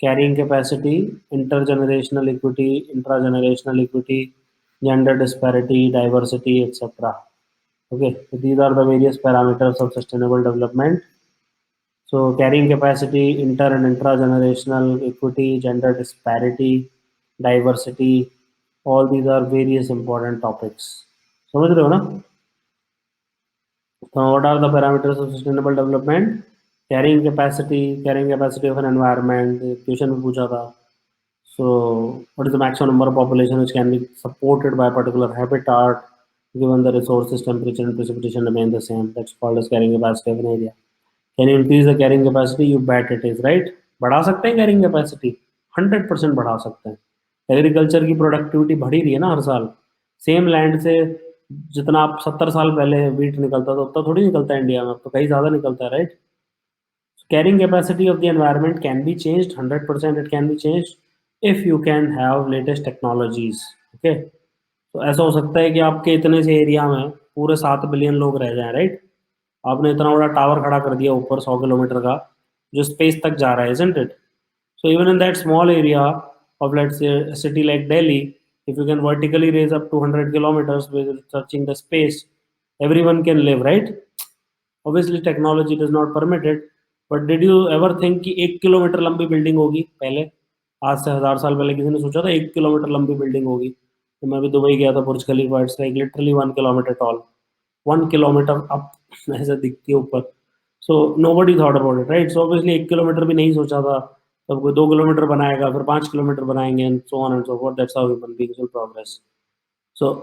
carrying capacity, intergenerational equity, intragenerational equity, gender disparity, diversity, etc. Okay, so these are the various parameters of sustainable development. So carrying capacity, inter and intragenerational equity, gender disparity, diversity, all these are various important topics. समझ रहे हो ना? So what are the parameters of sustainable development? Carrying capacity of an environment. Question में पूछा था. So what is the maximum number of population which can be supported by a particular habitat given the resources, temperature and precipitation remain the same? That's called as carrying capacity of an area. Can you increase the carrying capacity? You bet it is, right? बढ़ा सकते हैं carrying capacity, 100% बढ़ा सकते हैं. Agriculture की productivity बढ़ी रही है ना हर साल. सेम लैंड से जितना आप 70 साल पहले वीट निकलता था उतना थोड़ी निकलता है इंडिया में, अब तो कहीं ज़्यादा निकलता है, right? Carrying capacity of the environment can be changed, 100% it can be changed if you can have latest technologies. Okay, तो ऐसा हो सकता है कि आपके इतने से एरिया में पूरे 7 बिलियन लोग रह जाएं, राइट? आपने इतना बड़ा टावर खड़ा कर दिया ऊपर 100 किलोमीटर का जो स्पेस तक जा रहा है, isn't it? So even in that small area of, let's say, a city like Delhi, if you can vertically raise up 200 kilometers with touching the space, everyone can live, right? Obviously technology does not permit it, but did you ever think कि 1 kilometre लंबी building होगी पहले? आज से 1000 साल पहले किसी ने सोचा था 1 किलोमीटर लंबी बिल्डिंग होगी? तो मैं अभी दुबई गया था, Burj Khalifa, it's like literally 1 kilometre tall. 1 kilometre up ऐसे दिखती है ऊपर. So nobody thought about it, right? So obviously 1 kilometre भी नहीं सोचा था, तब कोई 2 किलोमीटर बनाएगा, फिर 5 किलोमीटर बनाएंगे, and so on and so fourth. That's how human beings will progress. So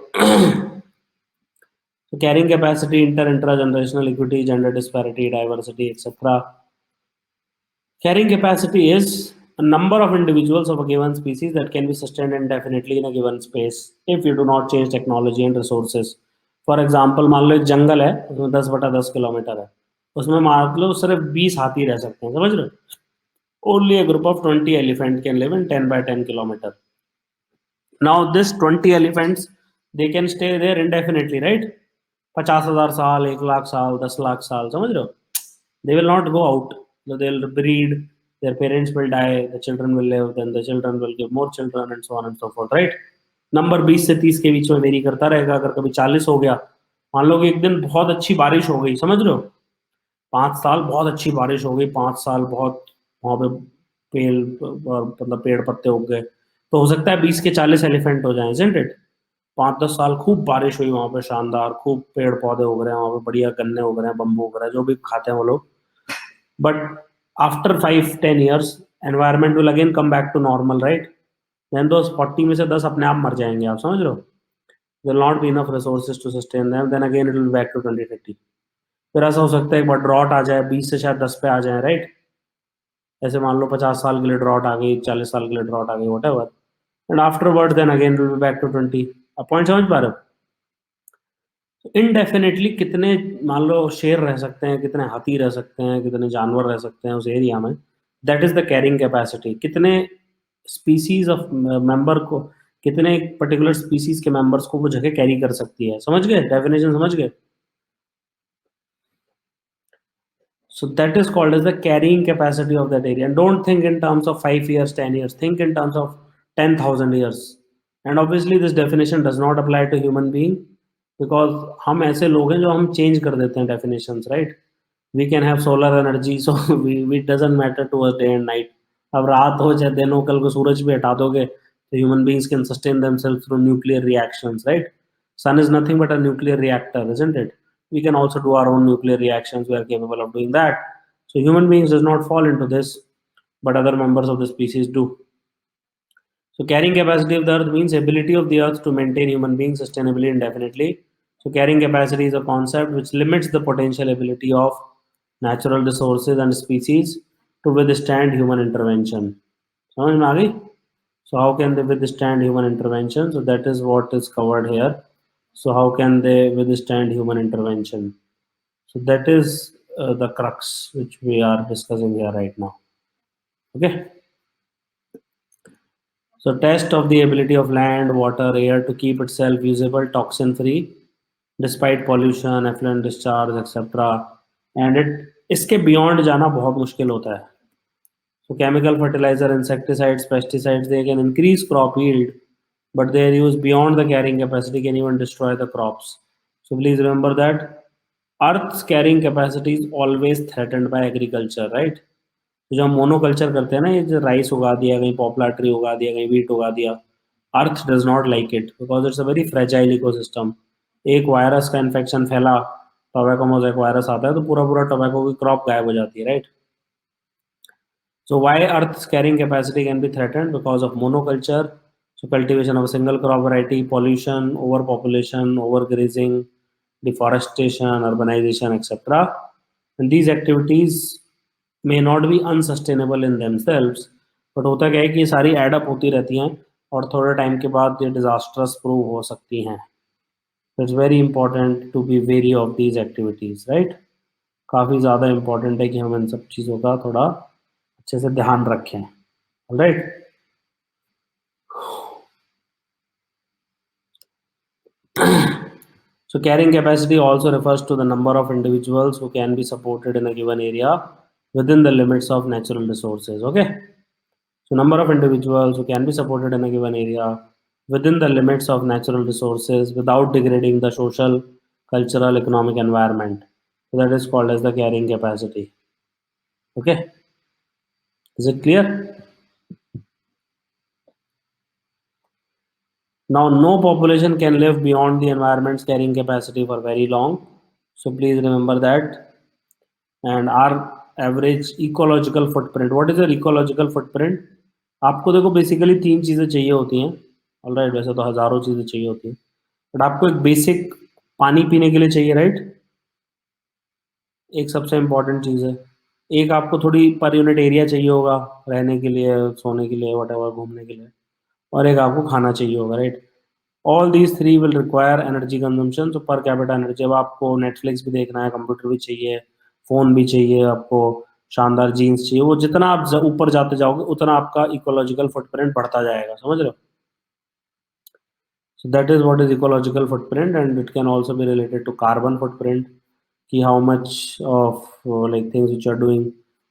so carrying capacity, intergenerational equity, gender disparity, diversity, etc. Carrying capacity is a number of individuals of a given species that can be sustained indefinitely in a given space if you do not change technology and resources. For example, मान लो एक जंगल है, उसमें 10/10 kilometre है, उसमें मान लो सिर्फ 20 हाथी रह सकते हैं, समझ रहे हो? Only a group of 20 elephant can live in 10/10 kilometer. Now this 20 elephants, they can stay there indefinitely, right? 50,000 साल, 1 लाख साल, 10 लाख साल, समझ रहे हो? They will not go out. So they'll breed, their parents will die, the children will live, then the children will give more children, and so on and so forth, right? Number 20 से 30 के बीच में very करता रहेगा. अगर कभी 40 हो गया, मान लो कि एक दिन बहुत अच्छी बारिश हो गई, समझ रहे हो? 5 साल बहुत अच्छी बारिश हो गई, 5 साल बहुत वहां पे पेड़, मतलब पेड़ पत्ते उग गए, तो हो सकता है 20 के 40 एलिफेंट हो जाए, isn't it? 5-10 साल खूब बारिश हुई वहां पे, शानदार, खूब पेड़ पौधे उग रहे हैं वहां पे, बढ़िया गन्ने उग रहे हैं, बम्बू उग रहा है, जो भी खाते हैं वो लोग. But after 5-10 years environment will again come back to normal, right? Then दो 40 में से 10 अपने आप मर जाएंगे, आप समझ रहे हो? Will not be enough resources to sustain them, then again it will back to 2030. फिर ऐसा हो सकता है एक बार ड्रॉट आ जाए, 20 से शायद 10 पे आ जाए, राइट? ऐसे मान लो 50 साल के लिए ड्रॉट आ गई, 40 साल के लिए ड्रॉट आ गई, whatever, and afterward then again will be back to 20. आप पॉइंट समझ पा रहे हो? इनडेफिनेटली कितने, मान लो शेर रह सकते हैं, कितने हाथी रह सकते हैं, कितने जानवर रह सकते हैं उस एरिया में, that is the carrying capacity. कितने स्पीसीज ऑफ मेंबर को, कितने पर्टिकुलर स्पीसीज के मेंबर्स को वो जगह कैरी कर सकती है, समझ गए? डेफिनेशन समझ गए? So that is called as the carrying capacity of that area. And don't think in terms of 5 years, 10 years. Think in terms of 10,000 years. And obviously this definition does not apply to human being because हम ऐसे लोग हैं जो हम change कर देते हैं definitions, right? We can have solar energy, so we it doesn't matter to us day and night. अब रात हो चाहे दिन हो, कल को सूरज भी हटा दोगे, तो human beings can sustain themselves through nuclear reactions, right? Sun is nothing but a nuclear reactor, isn't it? We can also do our own nuclear reactions. We are capable of doing that. So human beings does not fall into this, but other members of the species do. So carrying capacity of the earth means ability of the earth to maintain human beings sustainably indefinitely. So carrying capacity is a concept which limits the potential ability of natural resources and species to withstand human intervention. समझ में आ गई? So how can they withstand human intervention? So that is what is covered here. So how can they withstand human intervention? So that is the crux which we are discussing here right now. Okay. So test of the ability of land, water, air to keep itself usable, toxin free, despite pollution, effluent discharge, etc. And it इसके beyond जाना बहुत मुश्किल होता है. So chemical fertilizer, insecticides, pesticides, they can increase crop yield, but their use beyond the carrying capacity can even destroy the crops. So please remember that Earth's carrying capacity is always threatened by agriculture, right? तो जो हम monoculture करते हैं ना, ये जो rice उगा दिया, कहीं पॉपुलर ट्री उगा दिया, कहीं वीट उगा दिया, earth does not like it because it's a very fragile ecosystem. एक वायरस का इन्फेक्शन फैला, टोबैको मोज़ेक वायरस आता है तो पूरा पूरा टोबैको की क्रॉप गायब हो जाती है, right? So why Earth's carrying capacity can be threatened? Because of monoculture, so cultivation of a single crop variety, pollution, overpopulation, overgrazing, deforestation, urbanization, etc. And these activities may not be unsustainable in themselves, but होता क्या है कि ये सारी add up होती रहती हैं और थोड़े टाइम के बाद ये डिजास्टर्स प्रूव हो सकती हैं. It's very important to be very of these activities, right? काफ़ी ज़्यादा इंपॉर्टेंट है कि हम इन सब चीज़ों का थोड़ा अच्छे से ध्यान रखें, right? So carrying capacity also refers to the number of individuals who can be supported in a given area within the limits of natural resources. Okay. So number of individuals who can be supported in a given area within the limits of natural resources without degrading the social, cultural, economic environment. So that is called as the carrying capacity. Okay. Is it clear? Now, no population can live beyond the environment's carrying capacity for very long. So please remember that. And our average ecological footprint. What is your ecological footprint? आपको देखो basically तीन चीज़ें चाहिए होती हैं. Alright, वैसे तो हज़ारों चीज़ें चाहिए होती हैं, बट आपको एक बेसिक पानी पीने के लिए चाहिए, राइट? एक सबसे इम्पॉर्टेंट चीज़ है. एक आपको थोड़ी पर यूनिट एरिया चाहिए होगा रहने के लिए, सोने के लिए, वट घूमने के लिए, और एक आपको खाना चाहिए होगा, right? All these three will require energy consumption. तो पर कैपिटा एनर्जी, अब आपको नेटफ्लिक्स भी देखना है, कंप्यूटर भी चाहिए, फ़ोन भी चाहिए, आपको शानदार जीन्स चाहिए, वो जितना आप ऊपर जाते जाओगे उतना आपका इकोलॉजिकल फुटप्रिंट बढ़ता जाएगा, समझ रहे हो? So that is what is ecological footprint, and it can also be related to carbon footprint. कि how much of like things which you are doing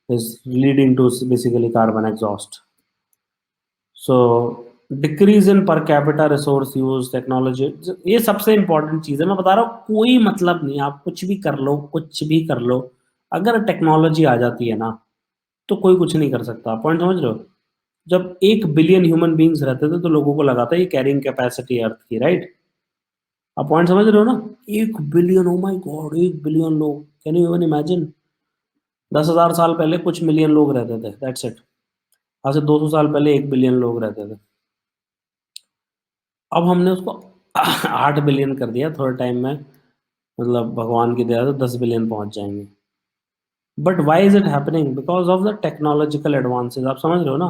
is leading to basically carbon exhaust. So decrease in per capita resource use, technology, ये सबसे important चीज है. मैं बता रहा हूँ कोई मतलब नहीं, आप कुछ भी कर लो, कुछ भी कर लो, अगर टेक्नोलॉजी आ जाती है ना तो कोई कुछ नहीं कर सकता. पॉइंट समझ रहे हो? जब 1 बिलियन ह्यूमन बींग्स रहते थे तो लोगों को लगा था ये कैरिंग कैपेसिटी अर्थ की, राइट? आप पॉइंट समझ रहे हो ना? 1 billion, oh my God, 1 billion लोग, कैन यू इवन इमेजिन? 10,000 साल पहले कुछ मिलियन लोग रहते थे, दैट्स इट. आज से 200 साल पहले 1 बिलियन लोग रहते थे. अब हमने उसको 8 बिलियन कर दिया थोड़े टाइम में, मतलब भगवान की दया से 10 बिलियन पहुंच जाएंगे. But why is it happening? Because of the technological advances. आप समझ रहे हो ना?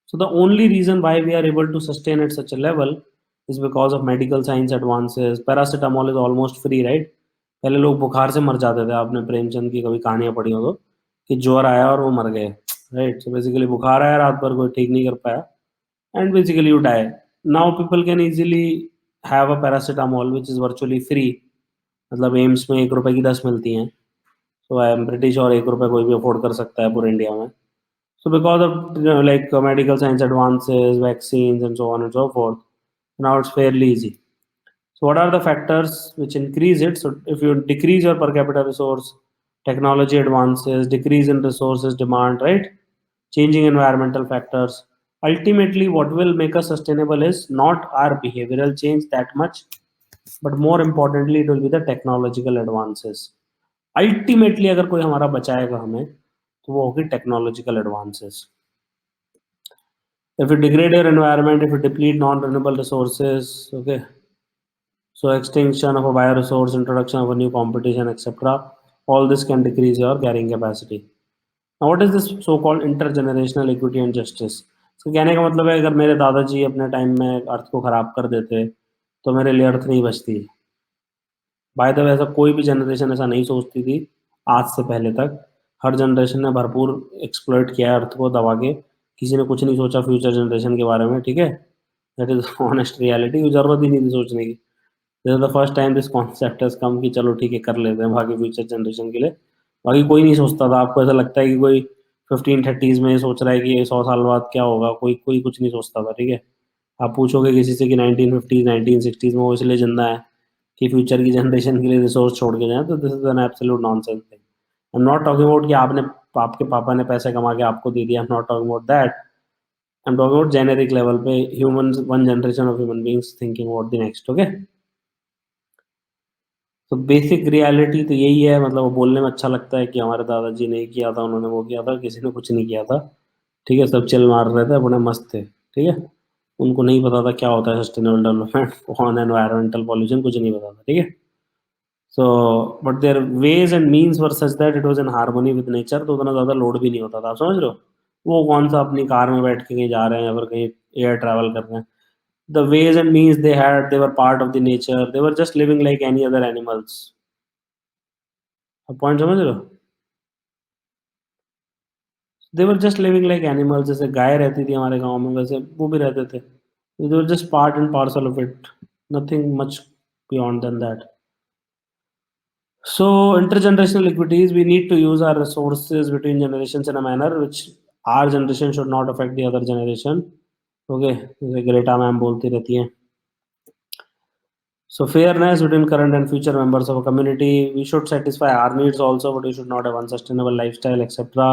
So the only reason why we are able to sustain at such a level is because of medical science advances. Paracetamol is almost free, right? पहले लोग बुखार से मर जाते थे, आपने प्रेमचंद की कभी कहानियां पढ़ी हो तो, कि ज्वर आया और वो मर गए, राइट? सो बेसिकली बुखार आया, रात भर कोई ठीक नहीं कर पाया, and basically you die. Now people can easily have a paracetamol which is virtually free. मतलब एम्स में 1 रुपए की 10 मिलती हैं. सो आई एम प्रिटी श्योर 1 रुपए कोई भी अफोर्ड कर सकता है पूरे इंडिया में. So because of like medical science advances, vaccines and so on and so forth, now it's fairly easy. So what are the factors which increase it? So if you decrease your per capita resource, technology advances, decrease in resources demand, right? Changing environmental factors. Ultimately, what will make us sustainable is not our behavioral change that much, but more importantly, it will be the technological advances. Ultimately, अगर कोई हमारा बचाएगा हमें तो वो होगी technological advances. If you degrade your environment, if you deplete non-renewable resources, okay, so extinction of a bioresource, introduction of a new competition, etc., all this can decrease your carrying capacity. Now, what is this so-called intergenerational equity and justice? इसका कहने का मतलब है अगर मेरे दादाजी अपने time में अर्थ को खराब कर देते तो मेरे लिए अर्थ नहीं बचती. बाय द वे, ऐसा कोई भी जनरेशन ऐसा नहीं सोचती थी आज से पहले तक. हर जनरेशन ने भरपूर एक्सप्लॉइट किया है अर्थ को दबा के. किसी ने कुछ नहीं सोचा फ्यूचर जनरेशन के बारे में, ठीक है? That is honest reality. कोई जरूरत ही नहीं थी सोचने की. This is the first time this concept has come कि चलो ठीक है कर लेते हैं बाकी फ्यूचर जनरेशन के लिए. बाकी कोई नहीं सोचता था. आपको ऐसा लगता है कि कोई 1530s में सोच रहा है कि 100 साल बाद क्या होगा, कोई कोई कुछ नहीं सोचता था, ठीक है। आप पूछोगे किसी से कि 1950s 1960s में वो इसलिए जिंदा है कि फ्यूचर की जनरेशन के लिए रिसोर्स छोड़ के जाए, तो this is an absolute nonsense thing. I am not talking about कि आपने, आपके पापा ने पैसे कमा के आपको दे दिया, I am not talking about that. I am talking about generic level पे, human, one generation of human beings thinking about the next, okay. तो बेसिक रियलिटी तो यही है, मतलब वो बोलने में अच्छा लगता है कि हमारे दादाजी ने ये किया था, उन्होंने वो किया था, किसी ने कुछ नहीं किया था, ठीक है। सब चिल मार रहे थे, बड़े मस्त थे, ठीक है। उनको नहीं पता था क्या होता है sustainable development on environmental pollution, कुछ नहीं पता था, ठीक है। So but there ways and means were such that it was in harmony with nature, तो उतना ज़्यादा लोड भी नहीं होता था, आप समझ रहे हो। वो कौन सा अपनी कार में बैठ के कहीं जा रहे हैं या फिर कहीं एयर ट्रैवल कर रहे हैं। The ways and means they had, they were part of the nature, they were just living like any other animals. आप पॉइंट समझ रहे हो। They were just living like animals, जैसे गाय रहती थी हमारे गांव में वैसे वो भी रहते थे। They were just part and parcel of it, nothing much beyond then that. So intergenerational equities, we need to use our resources between generations in a manner which our generation should not affect the other generation. Okay, जैसे Greta ma'am बोलती रहती हैं। So fairness between current and future members of a community. We should satisfy our needs also, but we should not have unsustainable lifestyle, etc.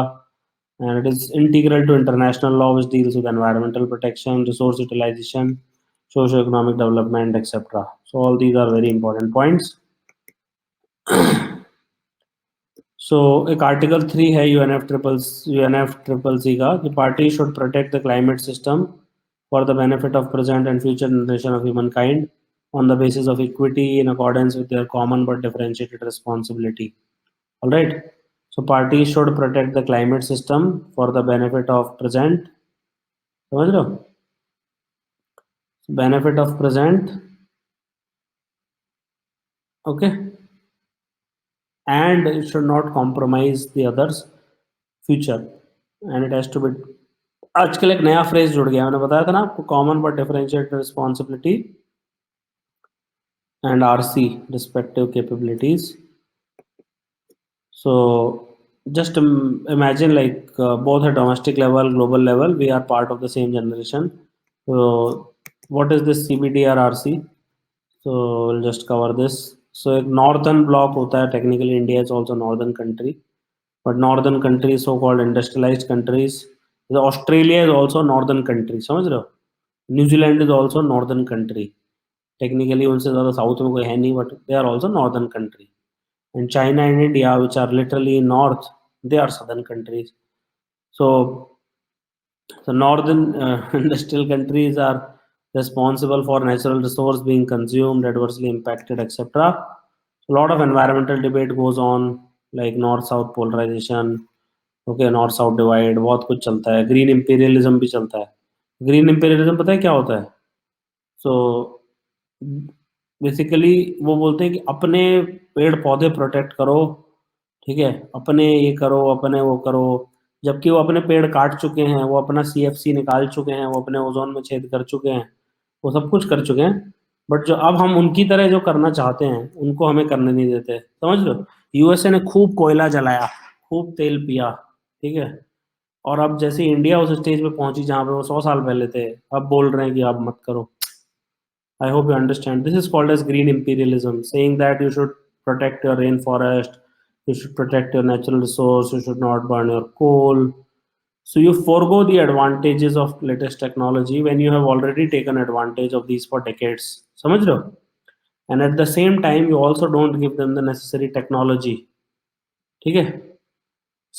And it is integral to international law, which deals with environmental protection, resource utilization, socio-economic development, etc. So all these are very important points. सो एक article 3 है UNF triple C का, कि party should protect the climate system for the benefit of present and future generation of human kind on the basis of equity in accordance with their common but differentiated responsibility. All right. So parties should protect the climate system for the benefit of present. समझ रहे हो? Benefit of present, okay, and it should not compromise the others' future, and it has to be. आजकल एक नया phrase जुड़ गया, मैंने बताया था ना आपको, common but differentiated responsibility and RC, respective capabilities. So just imagine like both at domestic level, global level, we are part of the same generation. So what is this CBDRRC? So we'll just cover this. So एक northern block होता है, technically India is also northern country, but northern countries, so-called industrialized countries. The Australia is also northern country, समझ रहे हो? New Zealand is also northern country. Technically उनसे ज़्यादा south में कोई है नहीं, but they are also northern country. And China and India, which are literally north, they are southern countries. So the northern industrial countries are responsible for natural resource being consumed, adversely impacted, etc. A lot of environmental debate goes on, like north-south polarization, okay, north-south divide, बहुत कुछ चलता है, green imperialism भी चलता है। Green imperialism पता है क्या होता है? So बेसिकली वो बोलते हैं कि अपने पेड़ पौधे प्रोटेक्ट करो, ठीक है, अपने ये करो, अपने वो करो, जबकि वो अपने पेड़ काट चुके हैं, वो अपना सीएफसी निकाल चुके हैं, वो अपने ओजोन में छेद कर चुके हैं, वो सब कुछ कर चुके हैं। बट जो अब हम उनकी तरह जो करना चाहते हैं उनको हमें करने नहीं देते, समझ लो। यूएसए ने खूब कोयला जलाया, खूब तेल पिया, ठीक है, और अब जैसे इंडिया उस स्टेज पे पहुंची जहां पे वो 100 साल पहले थे, अब बोल रहे हैं कि आप मत करो। I hope you understand. This is called as green imperialism, saying that you should protect your rainforest, you should protect your natural resource, you should not burn your coal. So you forego the advantages of latest technology when you have already taken advantage of these for decades. समझ रहे हो? And at the same time, you also don't give them the necessary technology. ठीक है?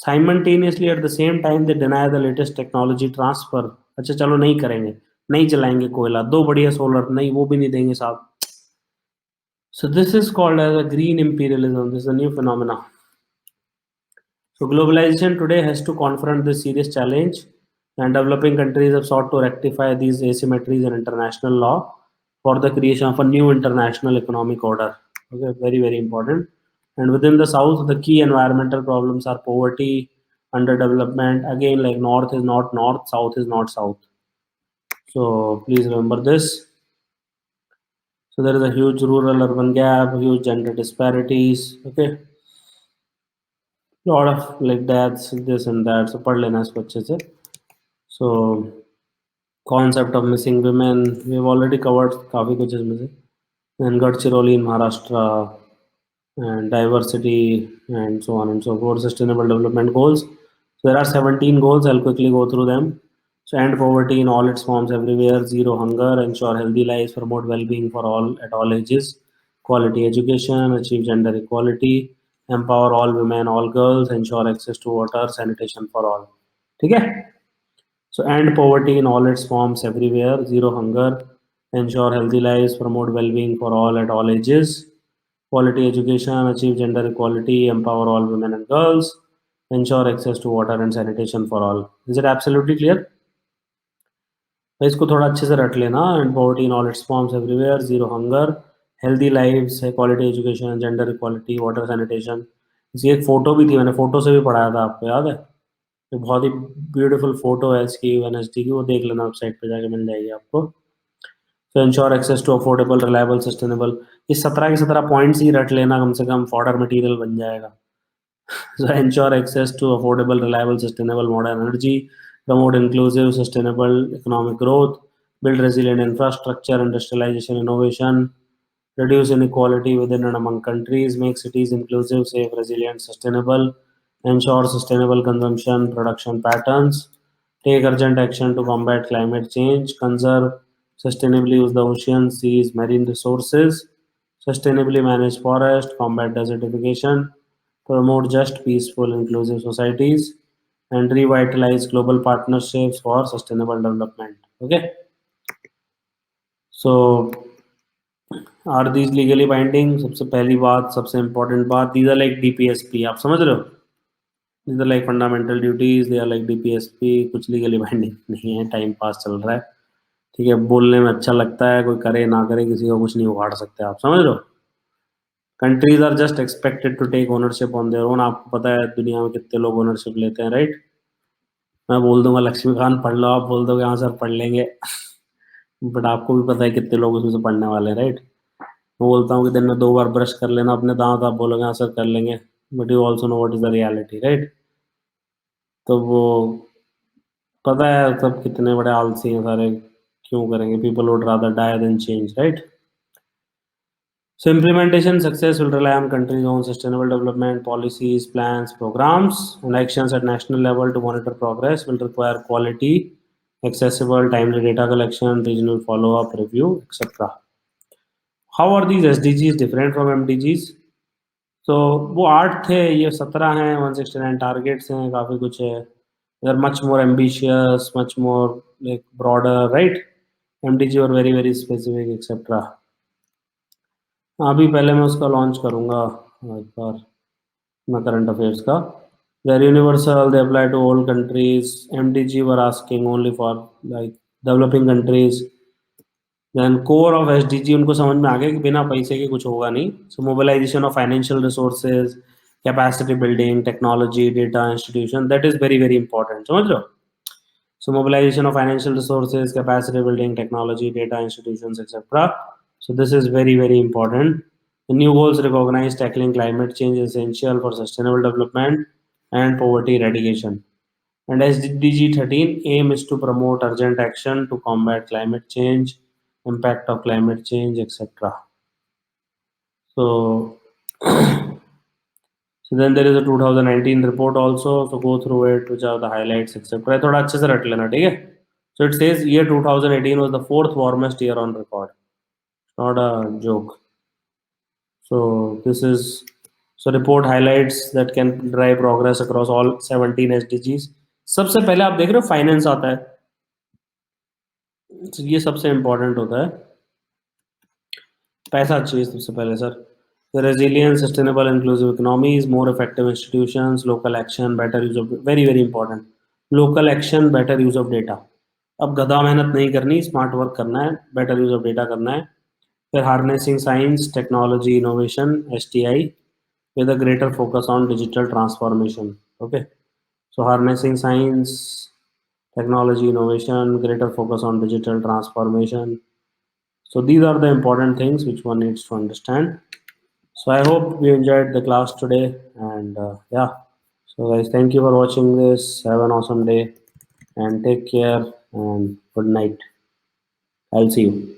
Simultaneously, at the same time, they deny the latest technology transfer. अच्छा चलो नहीं करेंगे, नहीं जलाएंगे कोयला, दो बढ़िया सोलर, नहीं वो भी नहीं देंगे साहब। So this is called as a green imperialism. This is a new phenomena. So globalization today has to confront this serious challenge, and developing countries have sought to rectify these asymmetries in international law for the creation of a new international economic order. Okay, very very important. And within the South, the key environmental problems are poverty, underdevelopment. Again, like North is not North, South is not South. So please remember this. So there is a huge rural-urban gap, huge gender disparities. Okay. lot of like deaths, this and that. So पढ़ लेना इसको अच्छे से. So concept of missing women we've already covered काफी कुछ इसमें से. And Gadchiroli in Maharashtra, and diversity, and so on and so forth. Sustainable development goals. So there are 17 goals. I'll quickly go through them. So end poverty in all its forms everywhere. Zero hunger. Ensure healthy lives. Promote well-being for all at all ages. Quality education. Achieve gender equality. Empower all women, all girls. Ensure access to water, sanitation for all. ठीक है. So end poverty in all its forms everywhere, zero hunger, ensure healthy lives, promote well-being for all at all ages, quality education, achieve gender equality, empower all women and girls, ensure access to water and sanitation for all. Is it absolutely clear? तो इसको थोड़ा अच्छे से रट लेना. And poverty in all it's forms everywhere, zero hunger, healthy lives, quality education, gender equality, water sanitation. इसकी एक photo भी थी, मैंने फोटो से भी पढ़ाया था, आपको याद है? एक बहुत ही ब्यूटीफुल फोटो है इसकी यूएनएसडी की, वो देख लेना, वेबसाइट पे जाके मिल जाएगी आपको. तो ensure access to affordable, reliable, sustainable. ये 17 के 17 पॉइंट्स ही रट लेना, कम से कम फॉर्डर मटेरियल बन जाएगा. So ensure access to affordable, reliable, sustainable modern energy, promote inclusive, sustainable economic growth, build resilient infrastructure, industrialization, innovation, reduce inequality within and among countries, make cities inclusive, safe, resilient, sustainable, ensure sustainable consumption, production patterns, take urgent action to combat climate change, conserve, sustainably use the oceans, seas, marine resources, sustainably manage forest, combat desertification, promote just, peaceful, inclusive societies, and revitalize global partnerships for sustainable development. Okay, so are these legally binding? सबसे पहली बात, सबसे important बात, these are like DPSP. आप समझ रहे हो? These are like fundamental duties. They are like DPSP. कुछ legally binding नहीं है, टाइम पास चल रहा है. ठीक है, बोलने में अच्छा लगता है, कोई करे ना करे, किसी को कुछ नहीं उखाड़ सकते. आप समझ रहे हो? Countries are just expected to take ownership on their own. आपको पता है दुनिया में कितने लोग ओनरशिप लेते हैं, राइट? मैं बोल दूंगा लक्ष्मीकांत पढ़ लो, आप बोल दोगे हाँ सर पढ़ लेंगे. बट आपको भी पता है कितने लोग उसमें से पढ़ने वाले हैं, राइट? मैं बोलता हूँ कि दिन में 2 बार ब्रश कर लेना अपने दांत, आप बोलोगे हाँ सर कर लेंगे. But you also know what is the reality, right? तो वो पता है सब कितने बड़े आलसी हैं सारे. क्यों करेंगे? People would rather die than change, right? So implementation success will rely on countries' own sustainable development policies, plans, programs, and actions at national level. To monitor progress will require quality, accessible, timely data collection, regional follow-up, review, etc. How are these SDGs different from MDGs? So वो 8 थे, ये 17 हैं. 169 targets हैं, काफ़ी कुछ है. They are much more ambitious, much more like broader, right? MDG और very very specific, etc. अभी पहले मैं उसका लॉन्च करूँगा एक बार, अपना करंट अफेयर्स का. They're universal, they apply to all countries. MDG were asking only for like developing countries. Then core of SDG उनको समझ में आ गया कि बिना पैसे के कुछ होगा नहीं. So mobilization of financial resources, capacity building, technology, data, institution, that is very very important. समझ रहे हो? So mobilization of financial resources, capacity building, technology, data, institutions, etc. So this is very, very important. The new goals recognize tackling climate change is essential for sustainable development and poverty eradication. And SDG 13 aim is to promote urgent action to combat climate change, impact of climate change, etc. So, so then there is a 2019 report also. So go through it, which are the highlights, etc. थोड़ा अच्छे से रट लेना, ठीक है? So it says year 2018 was the fourth warmest year on record. Not a joke. So this is so report highlights that can drive progress across all 17 SDGs. सबसे पहले आप देख रहे हो फाइनेंस आता है. तो ये सबसे इम्पोर्टेंट होता है. पैसा चाहिए सबसे पहले sir. The resilient, sustainable, inclusive economies, more effective institutions, local action, better use of very very important. Local action, better use of data. अब गधा मेहनत नहीं करनी, स्मार्ट वर्क करना है, बेटर यूज ऑफ डेटा करना है. फिर harnessing science, technology, innovation, STI, with a greater focus on digital transformation. Okay, so harnessing science, technology, innovation, greater focus on digital transformation. So these are the important things which one needs to understand. So I hope you enjoyed the class today, and yeah, So guys, thank you for watching this. Have an awesome day and take care and good night. I'll see you.